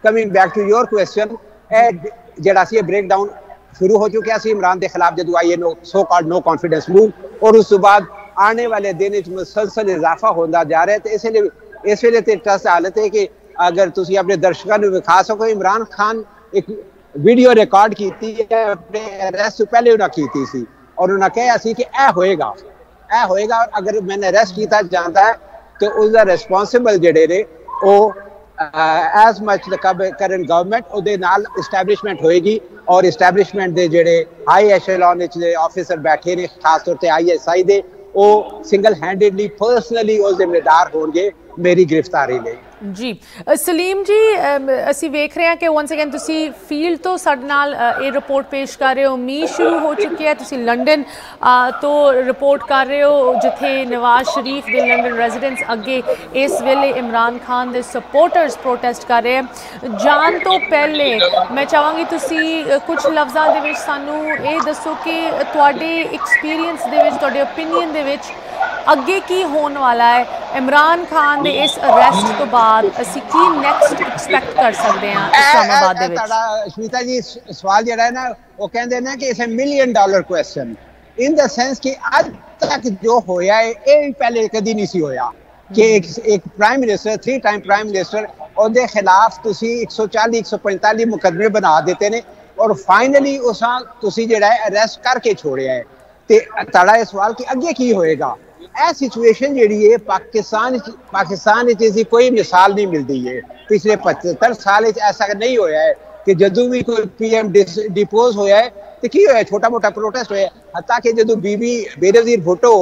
coming back to your question जड़ा सी ब्रेक डाउन शुरू हो चुका सी इमरान के खिलाफ जो आई है so called no confidence move और उस बाद आने वाले दिन मुसलसल इजाफा होता जा रहा है। तो इसलिए इस वे तो ट्रस्ट हालत है कि अगर तुम अपने दर्शकों को विखा सको, इमरान खान एक वीडियो रिकॉर्ड की अपने अरेस्ट तो पहले उन्हें की थी और उन्हें कहा कि यह होएगा और अगर मैंने अरेस्ट किया जाता है तो उसका रिस्पोंसिबल जड़े ने वो as much the current government उहदे नाल इस्टैबलिशमेंट होएगी और इस्टैबलिशमेंट दे जड़े हाई एशेलॉन विच दे ऑफिसर बैठे ने खास तौर पे ISI दे वो सिंगल हैंडेडली पर्सनली वो जिम्मेदार होंगे मेरी गिरफ्तारी ਲਈ। जी सलीम जी ਅਸੀਂ ਵੇਖ ਰਹੇ ਹਾਂ ਕਿ ਵਨਸ ਅਗੇਨ ਤੁਸੀਂ ਫੀਲਡ ਤੋਂ ਸਾਡੇ ਨਾਲ ਇਹ ਰਿਪੋਰਟ ਪੇਸ਼ ਕਰ ਰਹੇ ਹੋ। ਮੀਂਹ ਸ਼ੁਰੂ ਹੋ ਚੁੱਕਿਆ ਹੈ, ਤੁਸੀਂ ਲੰਡਨ ਤੋਂ ਰਿਪੋਰਟ ਕਰ ਰਹੇ ਹੋ ਜਿੱਥੇ ਨਵਾਜ਼ ਸ਼ਰੀਫ ਦੇ ਲੰਡਨ ਰੈਜ਼ੀਡੈਂਸ ਅੱਗੇ ਇਸ ਵੇਲੇ ਇਮਰਾਨ ਖਾਨ ਦੇ ਸਪੋਰਟਰਸ ਪ੍ਰੋਟੈਸਟ ਕਰ ਰਹੇ ਹਨ। ਜਾਣ ਤੋਂ ਪਹਿਲੇ ਮੈਂ ਚਾਹਾਂਗੀ ਤੁਸੀਂ ਕੁਝ ਲਫ਼ਜ਼ਾਂ ਦੇ ਵਿੱਚ ਸਾਨੂੰ ਇਹ ਦੱਸੋ ਕਿ ਤੁਹਾਡੇ ਐਕਸਪੀਰੀਅੰਸ ਦੇ ਵਿੱਚ, ਤੁਹਾਡੇ ਓਪੀਨੀਅਨ ਦੇ ਵਿੱਚ ਅੱਗੇ ਕੀ ਹੋਣ ਵਾਲਾ ਹੈ ਇਮਰਾਨ ਖਾਨ ਦੇ ਇਸ ਅਰੈਸਟ ਤੋਂ ਬਾਅਦ ਅਸੀਂ ਕੀ ਨੈਕਸਟ ਐਕਸਪੈਕਟ ਕਰ ਸਕਦੇ ਹਾਂ ਇਸਲਾਮਾਬਾਦ ਦੇ ਵਿੱਚ। ਤੁਹਾਡਾ ਸ਼ਮੀਤਾ ਜੀ ਸਵਾਲ ਜਿਹੜਾ ਹੈ ਨਾ ਉਹ ਕਹਿੰਦੇ ਨੇ ਕਿ it's a $1 million question in the sense ਕਿ ਅੱਜ ਤੱਕ ਜੋ ਹੋਇਆ ਹੈ ਇਹ ਪਹਿਲੇ ਕਦੀ ਨਹੀਂ ਸੀ ਹੋਇਆ ਕਿ ਇੱਕ prime minister 3 time prime minister ਉਹਦੇ ਖਿਲਾਫ ਤੁਸੀਂ 140 145 ਮੁਕੱਦਮੇ ਬਣਾ ਦਿੱਤੇ ਨੇ ਔਰ ਫਾਈਨਲੀ ਉਸਾਂ ਤੁਸੀਂ ਜਿਹੜਾ ਹੈ ਅਰੈਸਟ ਕਰਕੇ ਛੋੜਿਆ ਹੈ। ਤੇ ਤੁਹਾਡਾ ਇਹ ਸਵਾਲ ਕਿ ਅੱਗੇ ਕੀ ਹੋਏਗਾ। ਇਹ ਸਿਚੁਏਸ਼ਨ ਜਿਹੜੀ ਹੈ ਪਾਕਿਸਤਾਨ ਵਿੱਚ ਇਸਦੀ ਕੋਈ ਮਿਸਾਲ ਨਹੀਂ ਮਿਲਦੀ ਹੈ। ਪਿਛਲੇ 75 ਸਾਲ ਵਿੱਚ ਐਸਾ ਨਹੀਂ ਹੋਇਆ ਹੈ ਕਿ ਜਦੋਂ ਵੀ ਕੋਈ PM ਡਿਪੋਜ਼ ਹੋਇਆ ਹੈ ਤੇ ਕੀ ਹੋਇਆ, ਛੋਟਾ ਮੋਟਾ ਪ੍ਰੋਟੈਸਟ ਹੋਇਆ। ਹੱਤਾ ਕਿ ਜਦੋਂ ਬੀਬੀ ਬੇਨਜ਼ੀਰ ਭੁੱਟੋ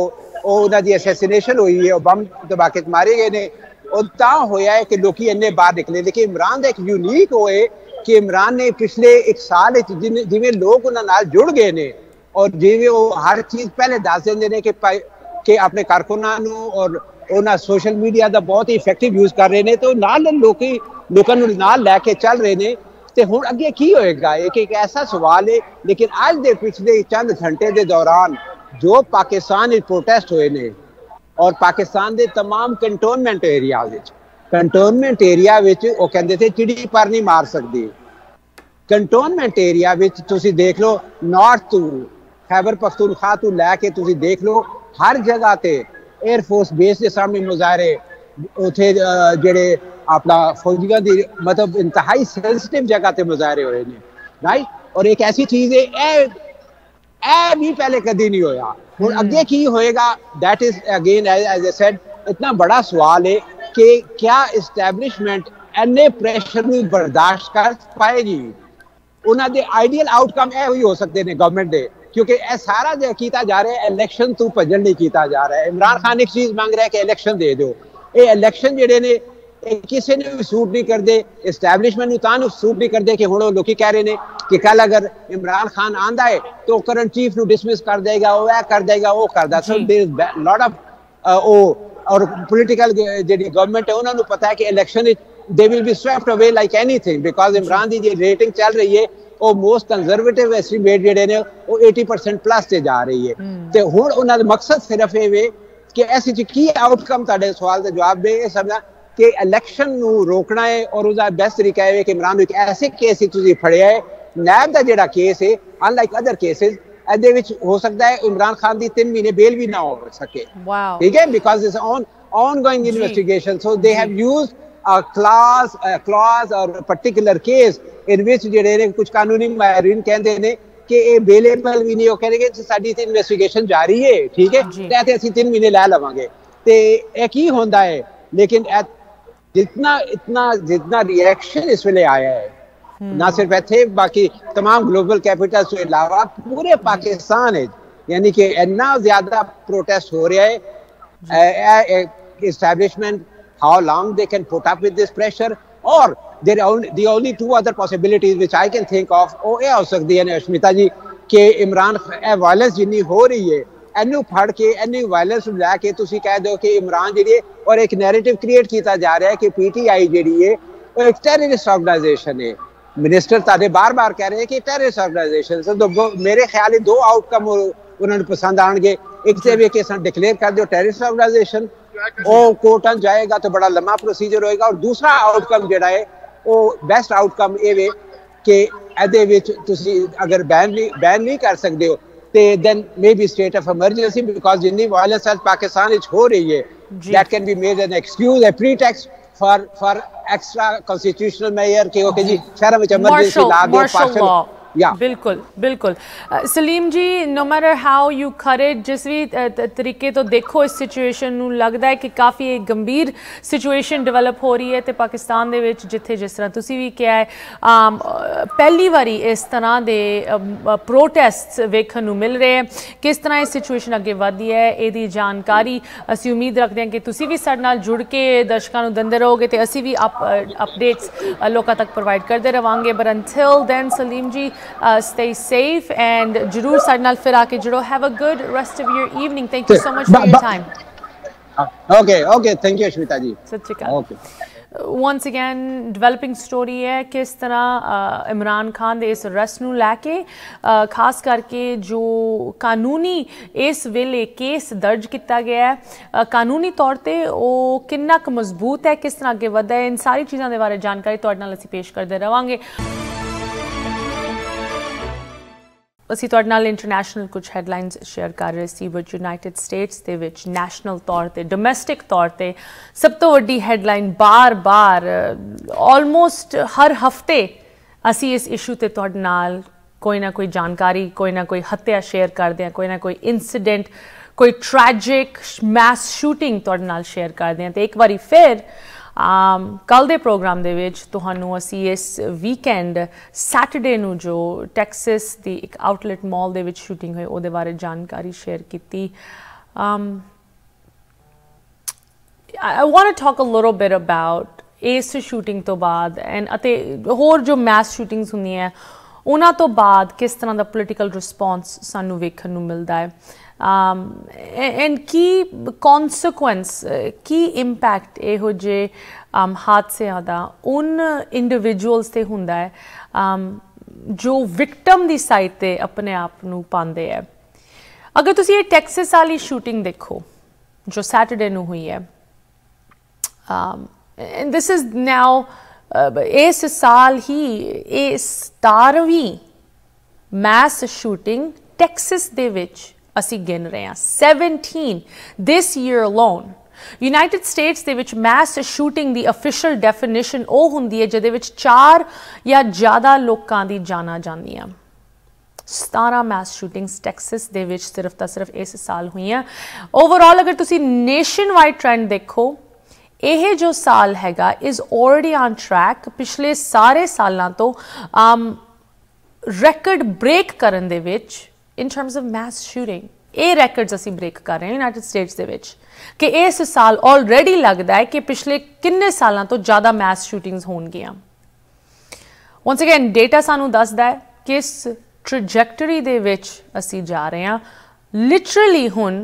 ਉਹ ਉਹਨਾਂ ਦੀ ਅਸੈਸੀਨੇਸ਼ਨ ਹੋਈ ਹੈ, ਉਹ ਬੰਬ ਧਮਾਕੇ ਮਾਰੇ ਗਏ ਨੇ, ਉਹ ਤਾਂ ਹੋਇਆ ਹੈ ਕਿ ਲੋਕੀ ਇੰਨੇ ਬਾਹਰ ਨਿਕਲੇ। ਲੇਕਿਨ ਇਮਰਾਨ ਦਾ ਇੱਕ ਯੂਨੀਕ ਹੋਏ ਕਿ ਇਮਰਾਨ ਨੇ ਪਿਛਲੇ ਇੱਕ ਸਾਲ ਵਿੱਚ ਜਿਵੇਂ ਲੋਕ ਉਹਨਾਂ ਨਾਲ ਜੁੜ ਗਏ ਨੇ ਔਰ ਜਿਵੇਂ ਉਹ ਹਰ ਚੀਜ਼ ਪਹਿਲੇ ਦੱਸ ਦਿੰਦੇ ਨੇ ਕਿ ਆਪਣੇ ਕਾਰਕੁਨਾਂ ਨੂੰ ਔਰ ਉਹਨਾਂ ਸੋਸ਼ਲ ਮੀਡੀਆ ਦਾ ਬਹੁਤ ਹੀ ਇਫੈਕਟਿਵ ਯੂਜ਼ ਕਰ ਰਹੇ ਨੇ ਤੇ ਨਾਲ ਲੋਕਾਂ ਨੂੰ ਨਾਲ ਲੈ ਕੇ ਚੱਲ ਰਹੇ ਨੇ। ਤੇ ਹੁਣ ਅੱਗੇ ਕੀ ਹੋਏਗਾ ਇਹ ਇੱਕ ਐਸਾ ਸਵਾਲ ਹੈ। ਲੇਕਿਨ ਅੱਜ ਦੇ ਪਿਛਲੇ ਚੰਦ ਘੰਟੇ ਦੇ ਦੌਰਾਨ ਜੋ ਪਾਕਿਸਤਾਨ ਵਿੱਚ ਪ੍ਰੋਟੈਸਟ ਹੋਏ ਨੇ ਔਰ ਪਾਕਿਸਤਾਨ ਦੇ तमाम ਕੰਟੋਨਮੈਂਟ ਏਰੀਆ ਵਿੱਚ ਉਹ ਕਹਿੰਦੇ ਸੀ ਚਿੜੀ ਪਰ ਨਹੀਂ ਮਾਰ ਸਕਦੀ। ਕੰਟੋਨਮੈਂਟ ਏਰੀਆ ਵਿੱਚ ਤੁਸੀਂ ਦੇਖ ਲਓ ਨਾਰਥ ਤੋਂ ਖੈਬਰ ਪਖਤੂਨਖਵਾ ਤੋਂ ਲੈ ਕੇ ਤੁਸੀਂ ਦੇਖ ਲਓ हर जगह ते एयरफोर्स बेस के सामने मुजाहरे उथे जेड़े अपना फौजियों की मतलब इंतहाई सेंसिटिव जगह ते मुजाहरे हुए ने राइट। और एक ऐसी चीज है ए भी पहले कभी नहीं होया। हुण अगे की होएगा that is again as I said इतना बड़ा सवाल है कि क्या इस्टैबलिशमेंट इन्ने प्रेशर नूं बर्दाश्त कर पाएगी। उन्हां दे आइडियल आउटकम ए ही हो सकते ने गवर्नमेंट दे क्योंकि यह सारा जो किया जा रहा है इलैक्शन तो भजन नहीं किया जा रहा है। इमरान खान एक चीज़ मांग रहा है कि इलैक्शन दे दो। ये इलैक्शन जोड़े ने किसी ने भी सूट नहीं करते, इस्टैबलिशमेंट तां सूट नहीं करते कि हुण लोग कह रहे हैं कि कल अगर इमरान खान आंदा है तो करंट चीफ को डिसमिस कर देगा, वो कर देगा, वो करदा। So there is lot of और पोलिटिकल जी गवर्नमेंट है उन्होंने पता है कि election they will be swept away like anything because Imran की जी रेटिंग चल रही है वो मोस्ट कंजरवेटिव एस्टीमेट ਜਿਹੜੇ ਨੇ ਉਹ 80% ਪਲੱਸ ਤੇ ਜਾ ਰਹੀ ਹੈ। ਤੇ ਹੁਣ ਉਹਨਾਂ ਦਾ ਮਕਸਦ ਸਿਰਫ ਇਹ ਵੇ ਕਿ ਐਸੀ ਚ ਕੀ ਆਊਟਕਮ ਤੁਹਾਡੇ ਸਵਾਲ ਦਾ ਜਵਾਬ ਦੇ ਇਹ ਸਮਝਾ ਕਿ ਇਲੈਕਸ਼ਨ ਨੂੰ ਰੋਕਣਾ ਹੈ ਔਰ ਉਹਦਾ ਬੈਸਟ ਤਰੀਕਾ ਹੈ ਕਿ ਇਮਰਾਨ ਨੂੰ ਇੱਕ ਐਸੇ ਕੇਸ ਹੀ ਤੁਸੀਂ ਫੜਿਆ ਹੈ। ਨੈਬ ਦਾ ਜਿਹੜਾ ਕੇਸ ਹੈ ਅਨਲਾਈਕ ਅਦਰ ਕੇਸਿਸ ਇਹਦੇ ਵਿੱਚ ਹੋ ਸਕਦਾ ਹੈ ਇਮਰਾਨ ਖਾਨ ਦੀ 3 ਮਹੀਨੇ ਬੇਲ ਵੀ ਨਾ ਹੋ ਸਕੇ। ਠੀਕ ਹੈ because it's ongoing investigation so they have used a clause or a particular case in which ਜਿਹੜੇ ਨੇ ਕੁਝ ਕਾਨੂੰਨੀ ਮਾਹਿਰੀਨ ਕਹਿੰਦੇ ਨੇ ਕਿ ਇਹ ਬੇਲੇਬਲ ਵੀ ਨਹੀਂ। ਉਹ ਕਹਿੰਦੇ ਕਿ ਸਾਡੀ ਤੇ ਇਨਵੈਸਟੀਗੇਸ਼ਨ ਜਾਰੀ ਹੈ ਠੀਕ ਹੈ ਤੇ ਅਸੀਂ 3 ਮਹੀਨੇ ਲੈ ਲਵਾਂਗੇ ਤੇ ਇਹ ਕੀ ਹੁੰਦਾ ਹੈ। ਲੇਕਿਨ जितना रिएक्शन इस वेले आया है ना सिर्फ इत्थे बाकी तमाम ग्लोबल कैपिटल्स के अलावा पूरे पाकिस्तान है यानी कि इतना ज्यादा प्रोटेस्ट हो रहा है। Establishment how long they can put up with this pressure or there are the only 2 other possibilities which I can think of ਉਹ ਇਹ ਹੋ ਸਕਦੀ ਹੈ ਅਸ਼ਮਿਤਾ ਜੀ ਕਿ ਇਮਰਾਨ ਵਾਇਲੈਂਸ ਜਿੰਨੀ ਹੋ ਰਹੀ ਹੈ ਇਹਨੂੰ ਫੜ ਕੇ ਇੰਨੀ ਵਾਇਲੈਂਸ ਨੂੰ ਲੈ ਕੇ ਤੁਸੀਂ ਕਹਿ ਦਿਓ ਕਿ ਇਮਰਾਨ ਜਿਹੜੀ ਔਰ ਇੱਕ ਨੈਰੇਟਿਵ ਕ੍ਰੀਏਟ ਕੀਤਾ ਜਾ ਰਿਹਾ ਹੈ ਕਿ PTI ਜਿਹੜੀ ਹੈ ਉਹ ਇੱਕ ਟੈਰਰਿਸਟ ਆਰਗੇਨਾਈਜੇਸ਼ਨ ਹੈ। ਮਿਨਿਸਟਰ ਤੁਹਾਡੇ ਬਾਰ-ਬਾਰ ਕਹਿ ਰਹੇ ਕਿ ਟੈਰਰਿਸਟ ਆਰਗੇਨਾਈਜੇਸ਼ਨ ਸੋ ਮੇਰੇ ਖਿਆਲ 2 ਆਊਟਕਮ ਉਹਨਾਂ ਨੂੰ ਪਸੰਦ ਆਣਗੇ। ਇੱਕ ਤੇ ਵੀ ਕਿ ਅਸਾਂ ਡਿਕਲੇਅਰ ਕਰ ਦਿਓ ਟੈਰਰਿਸਟ ਆਰਗੇਨਾਈਜੇਸ਼ਨ ਉਹ ਕੋਰਟਾਂ ਜਾਏਗਾ तो बड़ा लंबा प्रोसीजर होएगा और दूसरा आउटकम ਜਿਹੜਾ ਹੈ ਉਹ ਬੈਸਟ ਆਊਟਕਮ ਇਹ ਵੇ ਕਿ ਇਹਦੇ ਵਿੱਚ ਤੁਸੀਂ ਅਗਰ ਬੈਨ ਨਹੀਂ ਕਰ ਸਕਦੇ ਹੋ then maybe state of emergency, because जितनी violence as पाकिस्तान इच हो रही है, that can be made an excuse, a pretext for extra constitutional measure कि ओके जी शहर में emergency ला दो, martial law. Yeah. बिल्कुल बिल्कुल सलीम जी, नो मैटर हाउ यू कर इट, जिस भी तरीके तो देखो इस सिचुएशन ਨੂੰ लगता है कि काफ़ी एक गंभीर सिचुएशन डिवेलप हो रही है ਤੇ ਪਾਕਿਸਤਾਨ ਦੇ ਵਿੱਚ ਜਿੱਥੇ ਜਿਸ ਤਰ੍ਹਾਂ ਤੁਸੀਂ ਵੀ ਕਿਹਾ ਹੈ ਪਹਿਲੀ ਵਾਰੀ ਇਸ ਤਰ੍ਹਾਂ ਦੇ ਪ੍ਰੋਟੈਸਟਸ ਵੇਖਣ ਨੂੰ ਮਿਲ ਰਹੇ ਹੈ। ਕਿਸ ਤਰ੍ਹਾਂ ਇਹ ਸਿਚੁਏਸ਼ਨ ਅੱਗੇ ਵਧਦੀ ਹੈ ਇਹਦੀ ਜਾਣਕਾਰੀ ਅਸੀਂ ਉਮੀਦ ਰੱਖਦੇ ਹਾਂ ਕਿ ਤੁਸੀਂ ਵੀ ਸਾਡੇ ਨਾਲ ਜੁੜ ਕੇ ਦਰਸ਼ਕਾਂ ਨੂੰ ਦਿੰਦੇ ਰਹੋਗੇ ਤੇ ਅਸੀਂ ਵੀ ਅਪਡੇਟਸ ਲੋਕਾਂ ਤੱਕ ਪ੍ਰੋਵਾਈਡ ਕਰਦੇ ਰਵਾਂਗੇ। ਬਟ ਅੰਟਿਲ ਦੈਨ ਸਲੀਮ ਜੀ, stay safe and जरूर साडे नाल फिर आके जुड़ो। Have a good rest of your evening. Thank you so much for your time. Okay, thank you Ashmita ji. सत श्री अकाल। once again developing story है किस तरह इमरान खान दे इस अरेस्ट नूं लैके खास करके जो कानूनी इस वेले केस दर्ज किया गया है कानूनी तौर पे वो कितना क मजबूत है, किस तरह अगे वधदा है, इन सारी चीज़ों के बारे जानकारी तुहाडे नाल असीं पेश करते रहांगे। ਅਸੀਂ ਤੁਹਾਡੇ ਨਾਲ ਇੰਟਰਨੈਸ਼ਨਲ ਕੁਝ ਹੈਡਲਾਈਨਸ ਸ਼ੇਅਰ ਕਰ ਰਹੇ ਸੀ ਵਿਚ ਯੂਨਾਈਟਿਡ ਸਟੇਟਸ ਦੇ ਵਿੱਚ ਨੈਸ਼ਨਲ ਤੌਰ ਤੇ ਡੋਮੈਸਟਿਕ ਤੌਰ ਤੇ ਸਭ ਤੋਂ ਵੱਡੀ ਹੈਡਲਾਈਨ ਬਾਰ-ਬਾਰ ਆਲਮੋਸਟ ਹਰ ਹਫਤੇ ਅਸੀਂ ਇਸ ਇਸ਼ੂ ਤੇ ਤੁਹਾਡੇ ਨਾਲ ਕੋਈ ਨਾ ਕੋਈ ਜਾਣਕਾਰੀ, ਕੋਈ ਨਾ ਕੋਈ ਹੱਤਿਆ ਸ਼ੇਅਰ ਕਰਦੇ ਹਾਂ, ਕੋਈ ਨਾ ਕੋਈ ਇਨਸੀਡੈਂਟ, ਕੋਈ ਟ੍ਰੈਜਿਕ ਮੈਸ ਸ਼ੂਟਿੰਗ ਤੁਹਾਡੇ ਨਾਲ ਸ਼ੇਅਰ ਕਰਦੇ ਹਾਂ। ਤੇ ਇੱਕ ਵਾਰੀ ਫਿਰ ਕੱਲ੍ਹ ਦੇ ਪ੍ਰੋਗਰਾਮ ਦੇ ਵਿੱਚ ਤੁਹਾਨੂੰ ਅਸੀਂ ਇਸ ਵੀਕਐਂਡ ਸੈਟਰਡੇ ਨੂੰ ਜੋ ਟੈਕਸਸ ਦੀ ਇੱਕ ਆਊਟਲੈਟ ਮਾਲ ਦੇ ਵਿੱਚ ਸ਼ੂਟਿੰਗ ਹੋਈ ਉਹਦੇ ਬਾਰੇ ਜਾਣਕਾਰੀ ਸ਼ੇਅਰ ਕੀਤੀ। I want to talk a little bit about ਇਸ ਸ਼ੂਟਿੰਗ ਤੋਂ ਬਾਅਦ ਅਤੇ ਹੋਰ ਜੋ ਮੈਸ ਸ਼ੂਟਿੰਗਸ ਹੁੰਦੀਆਂ ਉਹਨਾਂ ਤੋਂ ਬਾਅਦ ਕਿਸ ਤਰ੍ਹਾਂ ਦਾ ਪੋਲੀਟੀਕਲ ਰਿਸਪੌਂਸ ਸਾਨੂੰ ਵੇਖਣ ਨੂੰ ਮਿਲਦਾ ਹੈ एंड की कॉन्सिक्वेंस की इंपैक्ट इहो जे हादसियां दा उन इंडिविजुअल्स ते हुंदा है जो विक्टम दी साइड ते अपने आप नूं पांदे है। अगर तुसीं ये टैक्सस वाली शूटिंग देखो जो सैटरडे नूं हुई है एंड दिस इज नाउ इस साल ही ये 17वीं मैस शूटिंग टैक्सस दे विच ਅਸੀਂ ਗਿਣ ਰਹੇ ਹਾਂ 17 this year alone। United States ਦੇ ਵਿੱਚ ਮੈਸ ਸ਼ੂਟਿੰਗ ਦੀ ਅਫੀਸ਼ੀਅਲ ਡੈਫੀਨੇਸ਼ਨ ਉਹ ਹੁੰਦੀ ਹੈ ਜਿਹਦੇ ਵਿੱਚ 4 ਜਾਂ ਜ਼ਿਆਦਾ ਲੋਕਾਂ ਦੀ ਜਾਨਾਂ ਜਾਂਦੀਆਂ। 17 ਮੈਸ ਸ਼ੂਟਿੰਗਸ ਟੈਕਸਸ ਦੇ ਵਿੱਚ ਸਿਰਫ ਤਾਂ ਸਿਰਫ ਇਸ ਸਾਲ ਹੋਈਆਂ। ਓਵਰਆਲ ਅਗਰ ਤੁਸੀਂ ਨੇਸ਼ਨ ਵਾਈਡ ਟ੍ਰੈਂਡ ਦੇਖੋ ਇਹ ਜੋ ਸਾਲ ਹੈਗਾ ਇਜ਼ ਆਲਰੇਡੀ ਔਨ ਟਰੈਕ ਪਿਛਲੇ ਸਾਰੇ ਸਾਲਾਂ ਤੋਂ ਰੈਕਡ ਬ੍ਰੇਕ ਕਰਨ ਦੇ ਵਿੱਚ in terms of mass shooting ਇਹ ਰੈਕਡਸ ਅਸੀਂ ਬ੍ਰੇਕ ਕਰ ਰਹੇ ਹਾਂ ਯੂਨਾਈਟਿਡ ਸਟੇਟਸ ਦੇ ਵਿੱਚ ਕਿ ਇਸ ਸਾਲ ਆਲਰੇਡੀ ਲੱਗਦਾ ਹੈ ਕਿ ਪਿਛਲੇ ਕਿੰਨੇ ਸਾਲਾਂ ਤੋਂ ਜ਼ਿਆਦਾ ਮੈਸ ਸ਼ੂਟਿੰਗਸ ਹੋਣਗੀਆਂ। once again ਡੇਟਾ ਸਾਨੂੰ ਦੱਸਦਾ ਹੈ ਕਿਸ ਟ੍ਰੈਜੈਕਟਰੀ ਦੇ ਵਿੱਚ ਅਸੀਂ ਜਾ ਰਹੇ ਹਾਂ। ਲਿਟਰਲੀ ਹੁਣ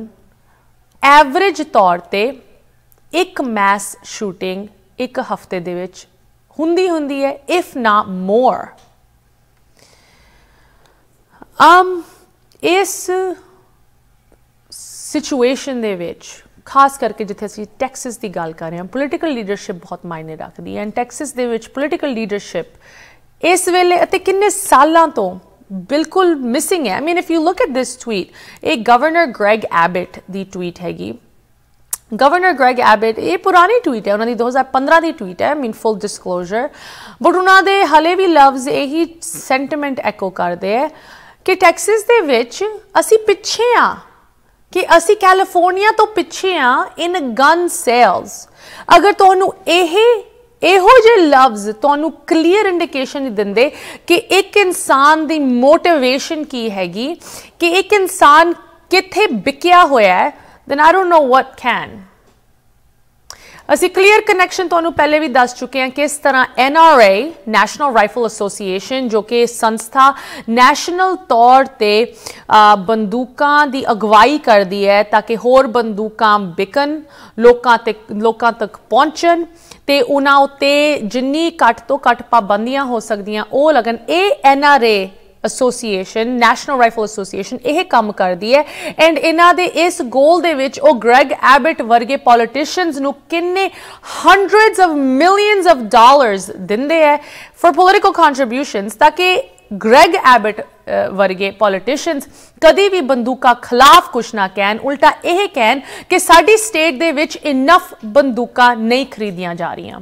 ਐਵਰੇਜ ਤੌਰ ਤੇ ਇੱਕ ਮੈਸ ਸ਼ੂਟਿੰਗ ਇੱਕ ਹਫਤੇ ਦੇ ਵਿੱਚ ਹੁੰਦੀ ਹੈ ਇਫ ਨਾ ਮੋਰ। ਇਸ ਸਿਚੁਏਸ਼ਨ ਦੇ ਵਿੱਚ ਖਾਸ ਕਰਕੇ ਜਿੱਥੇ ਅਸੀਂ ਟੈਕਸਸ ਦੀ ਗੱਲ ਕਰ ਰਹੇ ਹਾਂ ਪੋਲੀਟੀਕਲ ਲੀਡਰਸ਼ਿਪ ਬਹੁਤ ਮਾਇਨੇ ਰੱਖਦੀ ਹੈ ਐਂਡ ਟੈਕਸਸ ਦੇ ਵਿੱਚ ਪੋਲੀਟੀਕਲ ਲੀਡਰਸ਼ਿਪ ਇਸ ਵੇਲੇ ਅਤੇ ਕਿੰਨੇ ਸਾਲਾਂ ਤੋਂ ਬਿਲਕੁਲ ਮਿਸਿੰਗ ਹੈ। I mean if you look at this tweet ਇਹ ਗਵਰਨਰ ਗ੍ਰੈਗ ਐਬਟ ਦੀ ਟਵੀਟ ਹੈਗੀ। ਗਵਰਨਰ ਗ੍ਰੈਗ ਐਬਟ ਇਹ ਪੁਰਾਣੀ ਟਵੀਟ ਹੈ ਉਹਨਾਂ ਦੀ 2015 ਦੀ ਟਵੀਟ ਹੈ I mean full disclosure but ਉਹਨਾਂ ਦੇ ਹਲੇ ਵੀ ਲਫ਼ਜ਼ ਇਹੀ ਸੈਂਟੀਮੈਂਟ ਐਕੋ ਕਰਦੇ ਹੈ ਕਿ ਟੈਕਸਸ ਦੇ ਵਿੱਚ ਅਸੀਂ ਪਿੱਛੇ ਆ ਕਿ ਅਸੀਂ ਕੈਲੀਫੋਰਨੀਆ ਤੋਂ ਪਿੱਛੇ ਆ ਇਨ ਗਨ ਸੇਲਸ। ਅਗਰ ਤੁਹਾਨੂੰ ਇਹੋ ਜਿਹੇ ਲਫ਼ਜ਼ ਤੁਹਾਨੂੰ ਕਲੀਅਰ ਇੰਡੀਕੇਸ਼ਨ ਨਹੀਂ ਦਿੰਦੇ ਕਿ ਇੱਕ ਇਨਸਾਨ ਦੀ ਮੋਟੀਵੇਸ਼ਨ ਕੀ ਹੈਗੀ ਕਿ ਇੱਕ ਇਨਸਾਨ ਕਿੱਥੇ ਵਿਕਿਆ ਹੋਇਆ ਹੈ then I don't know what can। ਅਸੀਂ ਕਲੀਅਰ ਕਨੈਕਸ਼ਨ ਤੁਹਾਨੂੰ ਪਹਿਲੇ ਵੀ ਦੱਸ ਚੁੱਕੇ ਹਾਂ ਕਿਸ ਤਰ੍ਹਾਂ NRA ਨੈਸ਼ਨਲ ਰਾਈਫਲ ਐਸੋਸੀਏਸ਼ਨ ਜੋ ਕਿ ਸੰਸਥਾ ਨੈਸ਼ਨਲ ਤੌਰ ਤੇ ਬੰਦੂਕਾਂ ਦੀ ਅਗਵਾਈ ਕਰਦੀ ਹੈ ਤਾਂ ਕਿ ਹੋਰ ਬੰਦੂਕਾਂ ਵਿਕਣ ਲੋਕਾਂ ਤੱਕ ਪਹੁੰਚਣ ਤੇ ਉਹਨਾਂ ਉੱਤੇ ਜਿੰਨੀ ਘੱਟ ਤੋਂ ਘੱਟ ਪਾਬੰਦੀਆਂ ਹੋ ਸਕਦੀਆਂ ਉਹ ਲੱਗਣ। ਇਹ NRA association national rifle association ਇਹ ਕੰਮ ਕਰਦੀ ਹੈ ਐਂਡ ਇਹਨਾਂ ਦੇ ਇਸ ਗੋਲ ਦੇ ਵਿੱਚ ਉਹ ਗ੍ਰੈਗ ਐਬਟ ਵਰਗੇ ਪੋਲੀਟੀਸ਼ੀਅਨਸ ਨੂੰ ਕਿੰਨੇ hundreds of millions of dollars ਦਿੰਦੇ ਹੈ ਫॉर ਪੋਲੀਟੀਕਲ ਕੰਟਰੀਬਿਊਸ਼ਨਸ ਤਾਂ ਕਿ ग्रैग एबट वर्गे पॉलिटिशियंस कदी भी बंदूका खिलाफ कुछ ना कहन, उल्टा यह कहन कि साडी स्टेट दे विच इनफ बंदूका नहीं खरीदियां जा रही।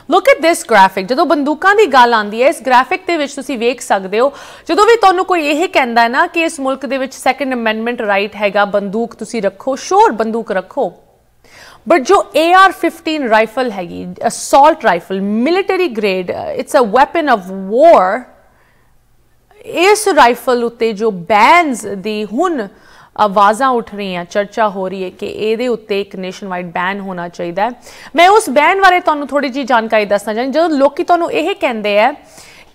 Look at this graphic. जो बंदूकों की गल आती है, इस ग्राफिक के तुसीं वेख सकते हो, जो भी तुहानूं कोई यह कहता है ना कि इस मुल्क दे विच सैकेंड अमेंडमेंट राइट हैगा, बंदूक तुसीं रखो, श्योर बंदूक रखो, बट जो AR-15 राइफल हैगी, assault rifle, military grade, it's a weapon of war, इस राइफल उत्ते जो बैन्स दी हुण आवाज़ां उठ रही हैं, चर्चा हो रही है कि ये उत्ते एक नेशन वाइड बैन होना चाहिए। मैं उस बैन बारे तुहानूं थोड़ी जी जानकारी दसना चाहती। जो लोग तुहानूं यह कहते हैं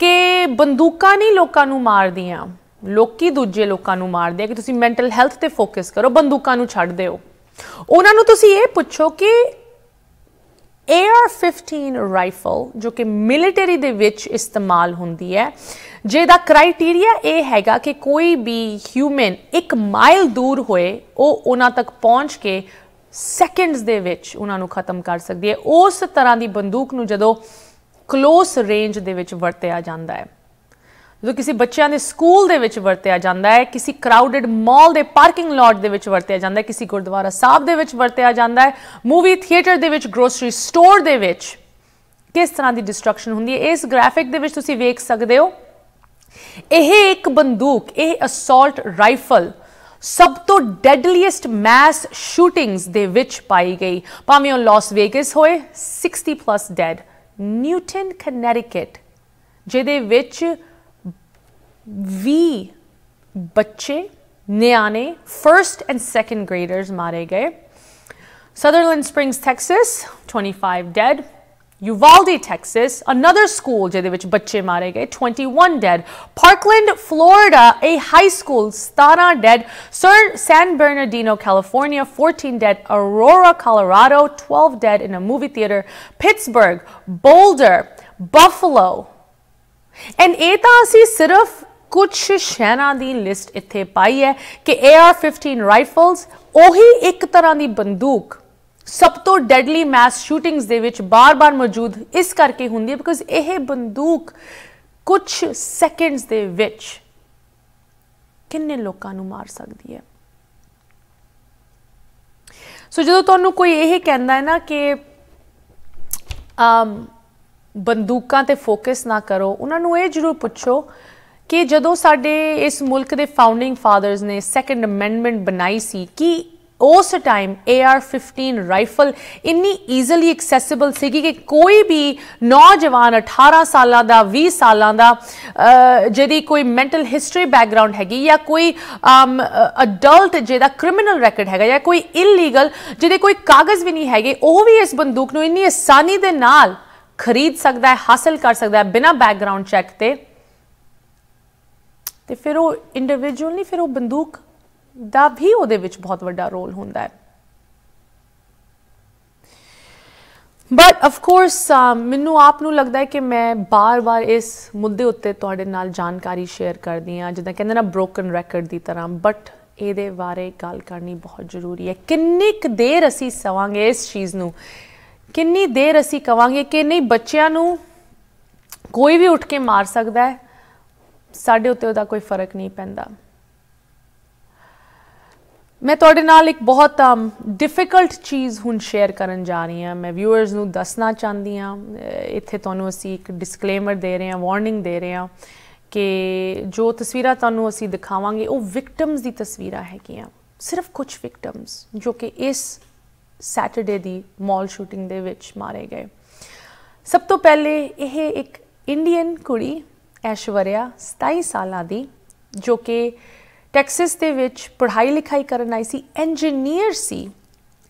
कि बंदूकां नहीं लोकां नूं मारदियां, लोकी दूजे लोकां नूं मारदे हैं, कि तुसीं मैंटल हैल्थ ते फोकस करो, बंदूकां नूं छड्ड दिओ। उन्हां नूं तुसीं ये पुछो कि AR-15 राइफल जो कि मिलिटरी दे विच इस्तेमाल होंदी है, जिहदा क्राइटेरिया ये हैगा कि कोई भी ह्यूमन 1 माइल दूर होए वो उन्हां तक पहुंच के सैकेंड्स दे विच उन्हां नूं खत्म कर सकदी है। उस तरह की बंदूक नूं जदों क्लोज रेंज दे विच वरतिया जांदा है, जो किसी बच्चों के स्कूल दे विच वरतिया जाता है, किसी क्राउडेड मॉल के पार्किंग लॉट दे विच वरतिया जाता है, किसी गुरुद्वारा साहब दे विच वरतिया जाता है, मूवी थिएटर दे विच, ग्रोसरी स्टोर दे विच किस तरह की डिस्ट्रक्शन होंदी है। इस ग्राफिक दे विच तुसीं वेख सकते हो। यह एक बंदूक, यह असॉल्ट राइफल सब तो डेडलीएस्ट मैस शूटिंग्स दे विच पाई गई, भावें वो लॉस वेगस होए, 60+ डेड। न्यूटन कनेटिकट जिहदे विच 20 बच्चे न्याणे फर्स्ट एंड सेकेंड ग्रेडर्स मारे गए। Sutherland Springs Texas 25 dead. Uvalde Texas another school जिहदे विच बच्चे मारे गए 21 dead. Parkland Florida a high school 17 dead. San Bernardino California 14 dead. Aurora Colorado 12 dead in a movie theatre. Pittsburgh, Boulder, Buffalo and ये तो असी सिर्फ कुछ शहरों की लिस्ट इत्थे पाई है कि AR-15 राइफल्स ओही एक तरह की बंदूक सब तो डेडली मैस शूटिंग्स दे विच बार बार मौजूद इस करके हुंदी है बिकॉज यह बंदूक कुछ सैकेंड्स दे विच किन्ने लोकां नूं मार सकती है। सो जो तुहानूं कोई यह कहता है ना कि बंदूकां ते फोकस ना करो, उन्होंने ये जरूर पुछो कि जदों साडे इस मुल्क के फाउंडिंग फादर्स ने सैकेंड अमेंडमेंट बनाई सी कि उस टाइम AR-15 राइफल इन्नी ईजली एक्सैसिबल सी कि कोई भी नौजवान 18 साल का 20 साल का जिहदी कोई मैंटल हिस्टरी बैकग्राउंड हैगी या कोई अडल्ट जिहदा क्रिमिनल रैकॉर्ड हैगा या कोई इलीगल जिहदे कोई कागज़ भी नहीं हैगे, वो भी इस बंदूक नूं इन्नी आसानी दे नाल खरीद सकता है, हासिल कर सकता है बिना बैकग्राउंड चैक ते फिर वो इंडिविजुअल नहीं, फिर वो बंदूक दा भी उहदे विच बहुत बड़ा रोल होंदा है। बट ऑफ कोर्स मैनू आप नूं लगता है कि मैं बार बार इस मुद्दे उत्ते तुहाडे नाल जानकारी शेयर करदी हाँ, जिद्दां कहंदे ना ब्रोकन रैकॉर्ड की तरह, बट इहदे बारे गल करनी बहुत जरूरी है। किन्नी क देर असीं सवांगे इस चीज़ नूं, किन्नी देर असीं कवांगे कि नहीं बच्चिआं नूं कोई भी उठ के मार सकता है, साडे उत्ते उहदा कोई फर्क नहीं पैंदा। मैं तुहाडे नाल एक बहुत डिफिकल्ट चीज़ हुण शेयर करन जा रही हाँ, मैं व्यूअर्स नूं दसना चाहती हाँ, इत्थे तुहानूं असीं एक डिस्कलेमर दे रहे हैं, वार्निंग दे रहे हैं कि जो तस्वीरां तुहानूं असीं दिखावांगे वो विक्टिम्स दी तस्वीरां हैगियां, सिर्फ कुछ विक्टिम्स जो कि इस सैटरडे दी मॉल शूटिंग दे विच मारे गए। सब तो पहले यह एक इंडियन कुड़ी ऐश्वर्या 27 साल दी जो कि टैक्सिस दे विच पढ़ाई लिखाई करन आई सी, इंजीनियर सी,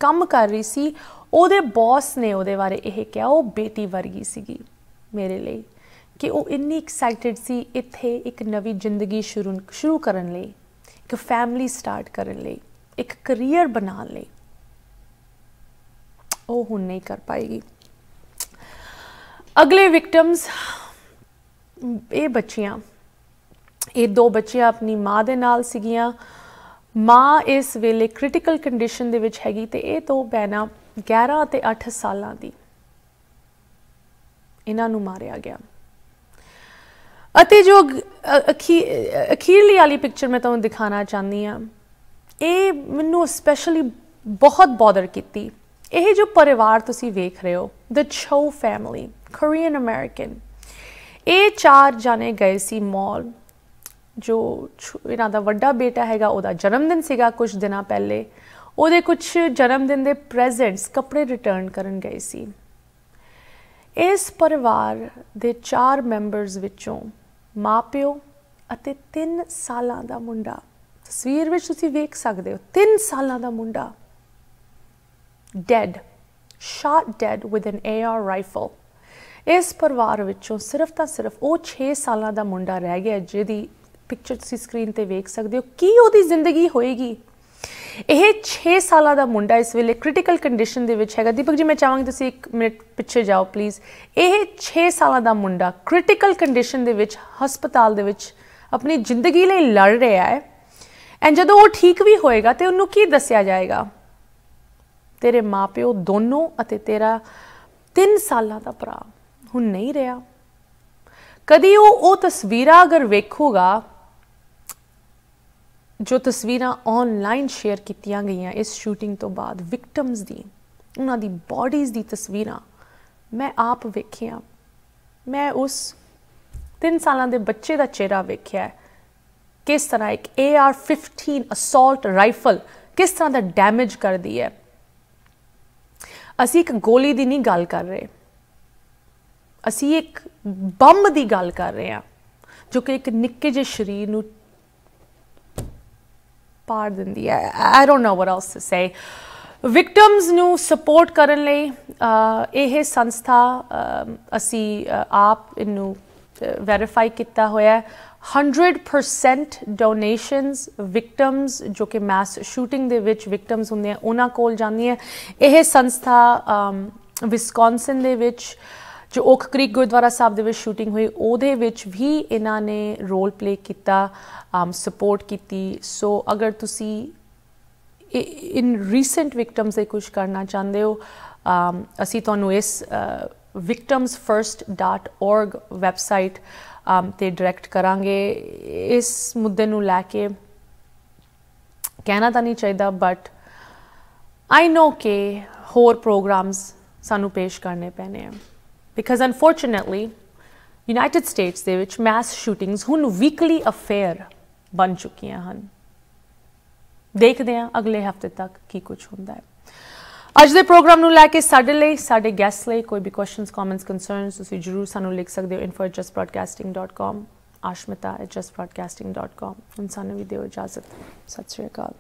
काम कर रही सी। ओहदे बॉस ने ओहदे बारे यह कहा वो बेटी वर्गी सीगी मेरे लिए, कि वो इन्नी एक्साइटेड सी इत्थे एक नवी जिंदगी शुरू करन लई, एक फैमिली स्टार्ट करन लई, एक करियर बनाने लई, वो हुण नहीं कर पाएगी। अगले विक्टिम्स ये बच्चियां, ये 2 बच्चियां अपनी माँ दे नाल सीगियां। माँ इस वेले क्रिटिकल कंडीशन दे विच हैगी ते ये 2 भैणां 11 ते 8 सालां दी, इन्हां नूं मारिया गया। ਅਤੇ ਜੋ ਅਖੀਰਲੀ ਵਾਲੀ ਪਿਕਚਰ ਮੈਂ ਤੁਹਾਨੂੰ ਦਿਖਾਣਾ ਚਾਹੁੰਦੀ ਹਾਂ, ਇਹ ਮੈਨੂੰ ਸਪੈਸ਼ਲੀ ਬਹੁਤ ਬੋਦਰ ਕੀਤੀ। ਇਹ ਜੋ ਪਰਿਵਾਰ ਤੁਸੀਂ ਵੇਖ ਰਹੇ ਹੋ, ਦ ਛੋ ਫੈਮਿਲੀ, ਕੋਰੀਅਨ ਅਮਰੀਕਨ, ਇਹ 4 ਜਾਣੇ ਗਏ ਸੀ ਮਾਲ। ਜੋ ਇਹਨਾਂ ਦਾ ਵੱਡਾ ਬੇਟਾ ਹੈਗਾ, ਉਹਦਾ ਜਨਮ ਦਿਨ ਸੀਗਾ ਕੁਝ ਦਿਨਾਂ ਪਹਿਲੇ, ਉਹਦੇ ਕੁਝ ਜਨਮ ਦਿਨ ਦੇ ਪ੍ਰੈਜ਼ੈਂਟਸ, ਕੱਪੜੇ ਰਿਟਰਨ ਕਰਨ ਗਏ ਸੀ। ਇਸ ਪਰਿਵਾਰ ਦੇ 4 ਮੈਂਬਰਸ ਵਿੱਚੋਂ ਮਾਂ ਪਿਓ ਅਤੇ 3 ਸਾਲਾਂ ਦਾ ਮੁੰਡਾ, ਤਸਵੀਰ ਵਿੱਚ ਤੁਸੀਂ ਵੇਖ ਸਕਦੇ ਹੋ, 3 ਸਾਲਾਂ ਦਾ ਮੁੰਡਾ dead, shot dead with an AR rifle. ਇਸ ਪਰਿਵਾਰ ਵਿੱਚੋਂ ਸਿਰਫ ਤਾਂ ਸਿਰਫ ਉਹ 6 ਸਾਲਾਂ ਦਾ ਮੁੰਡਾ ਰਹਿ ਗਿਆ, ਜਿਹਦੀ ਪਿਕਚਰ ਤੁਸੀਂ ਸਕਰੀਨ ਤੇ ਵੇਖ ਸਕਦੇ ਹੋ। ਕੀ ਉਹਦੀ ਜ਼ਿੰਦਗੀ ਹੋਏਗੀ? ਇਹ 6 ਸਾਲਾਂ ਦਾ ਮੁੰਡਾ ਇਸ ਵੇਲੇ ਕ੍ਰਿਟੀਕਲ ਕੰਡੀਸ਼ਨ ਦੇ ਵਿੱਚ ਹੈਗਾ। ਦੀਪਕ ਜੀ, ਮੈਂ ਚਾਹਾਂਗੀ ਤੁਸੀਂ 1 ਮਿੰਟ ਪਿੱਛੇ ਜਾਓ ਪਲੀਜ਼। ਇਹ 6 ਸਾਲਾਂ ਦਾ ਮੁੰਡਾ ਕ੍ਰਿਟੀਕਲ ਕੰਡੀਸ਼ਨ ਦੇ ਵਿੱਚ ਹਸਪਤਾਲ ਦੇ ਵਿੱਚ ਆਪਣੀ ਜ਼ਿੰਦਗੀ ਲਈ ਲੜ ਰਿਹਾ ਹੈ। ਐਂਡ ਜਦੋਂ ਉਹ ਠੀਕ ਵੀ ਹੋਏਗਾ ਤੇ ਉਹਨੂੰ ਕੀ ਦੱਸਿਆ ਜਾਏਗਾ? ਤੇਰੇ ਮਾਪਿਓ ਦੋਨੋਂ ਅਤੇ ਤੇਰਾ 3 ਸਾਲਾਂ ਦਾ ਭਰਾ ਹੁਣ ਨਹੀਂ ਰਿਹਾ। ਕਦੀ ਉਹ ਤਸਵੀਰਾਂ ਅਗਰ ਵੇਖੂਗਾ, ਜੋ ਤਸਵੀਰਾਂ ਆਨਲਾਈਨ ਸ਼ੇਅਰ ਕੀਤੀਆਂ ਗਈਆਂ ਇਸ ਸ਼ੂਟਿੰਗ ਤੋਂ ਬਾਅਦ, ਵਿਕਟਮਸ ਦੀ, ਉਹਨਾਂ ਦੀ ਬਾਡੀਜ਼ ਦੀ ਤਸਵੀਰਾਂ ਮੈਂ ਆਪ ਵੇਖੀਆਂ। ਮੈਂ ਉਸ 3 ਸਾਲਾਂ ਦੇ ਬੱਚੇ ਦਾ ਚਿਹਰਾ ਵੇਖਿਆ, ਕਿਸ ਤਰ੍ਹਾਂ ਇੱਕ AR-15 ਅਸੌਲਟ ਰਾਈਫਲ ਕਿਸ ਤਰ੍ਹਾਂ ਦਾ ਡੈਮੇਜ ਕਰਦੀ ਹੈ। ਅਸੀਂ ਇੱਕ ਗੋਲੀ ਦੀ ਨਹੀਂ ਗੱਲ ਕਰ ਰਹੇ, ਅਸੀਂ ਇੱਕ ਬੰਬ ਦੀ ਗੱਲ ਕਰ ਰਹੇ ਹਾਂ, ਜੋ ਕਿ ਇੱਕ ਨਿੱਕੇ ਜਿਹੇ ਸਰੀਰ ਨੂੰ ਪਾੜ ਦਿੰਦੀ ਹੈ। I don't know what else to say. Victims ਨੂੰ ਸਪੋਰਟ ਕਰਨ ਲਈ ਇਹ ਸੰਸਥਾ, ਅਸੀਂ ਆਪ ਇਹਨੂੰ ਵੈਰੀਫਾਈ ਕੀਤਾ ਹੋਇਆ, 100% ਡੋਨੇਸ਼ਨਸ ਵਿਕਟਮਸ ਜੋ ਕਿ ਮੈਸ ਸ਼ੂਟਿੰਗ ਦੇ ਵਿੱਚ ਵਿਕਟਮਸ ਹੁੰਦੇ ਆ ਉਹਨਾਂ ਕੋਲ ਜਾਂਦੀ ਹੈ। ਇਹ ਸੰਸਥਾ ਵਿਸਕੌਨਸਿਨ ਦੇ ਵਿੱਚ ਜੋ ਓਕ ਕ੍ਰੀਕ ਗੁਰਦੁਆਰਾ ਸਾਹਿਬ ਦੇ ਵਿੱਚ ਸ਼ੂਟਿੰਗ ਹੋਈ, ਉਹਦੇ ਵਿੱਚ ਵੀ ਇਹਨਾਂ ਨੇ ਰੋਲ ਪਲੇ ਕੀਤਾ, ਸਪੋਰਟ ਕੀਤੀ। ਸੋ ਅਗਰ ਤੁਸੀਂ ਇਨ ਰੀਸੈਂਟ ਵਿਕਟਮਸ ਦੇ ਕੁਝ ਕਰਨਾ ਚਾਹੁੰਦੇ ਹੋ, ਅਸੀਂ ਤੁਹਾਨੂੰ ਇਸ victimsfirst.org ਵੈਬਸਾਈਟ ਤੇ ਡਾਇਰੈਕਟ ਕਰਾਂਗੇ। ਇਸ ਮੁੱਦੇ ਨੂੰ ਲੈ ਕੇ ਕਹਿਣਾ ਤਾਂ ਨਹੀਂ ਚਾਹੀਦਾ, ਬਟ ਆਈ ਨੋ ਕਿ ਹੋਰ ਪ੍ਰੋਗਰਾਮਸ ਸਾਨੂੰ ਪੇਸ਼ ਕਰਨੇ ਪੈਣੇ ਆ, ਬਿਕਾਜ਼ ਅਨਫੋਰਚੂਨੇਟਲੀ ਯੂਨਾਈਟਿਡ ਸਟੇਟਸ ਦੇ ਵਿੱਚ ਮੈਸ ਸ਼ੂਟਿੰਗਸ ਹੁਣ ਵੀਕਲੀ ਅਫੇਅਰ ਬਣ ਚੁੱਕੀਆਂ ਹਨ। ਦੇਖਦੇ ਹਾਂ ਅਗਲੇ ਹਫ਼ਤੇ ਤੱਕ ਕੀ ਕੁਝ ਹੁੰਦਾ ਹੈ। ਅੱਜ ਦੇ ਪ੍ਰੋਗਰਾਮ ਨੂੰ ਲੈ ਕੇ ਸਾਡੇ ਲਈ, ਸਾਡੇ ਗੈਸਟ ਲਈ ਕੋਈ ਵੀ ਕੁਐਸਚਨਸ, ਕਮੈਂਟਸ, ਕੰਸਰਨਸ ਤੁਸੀਂ ਜ਼ਰੂਰ ਸਾਨੂੰ ਲਿਖ ਸਕਦੇ ਹੋ info@justbroadcasting.com, ashmita@justbroadcasting.com। ਹੁਣ ਸਾਨੂੰ ਵੀ ਦਿਓ ਇਜਾਜ਼ਤ। ਸਤਿ ਸ਼੍ਰੀ ਅਕਾਲ।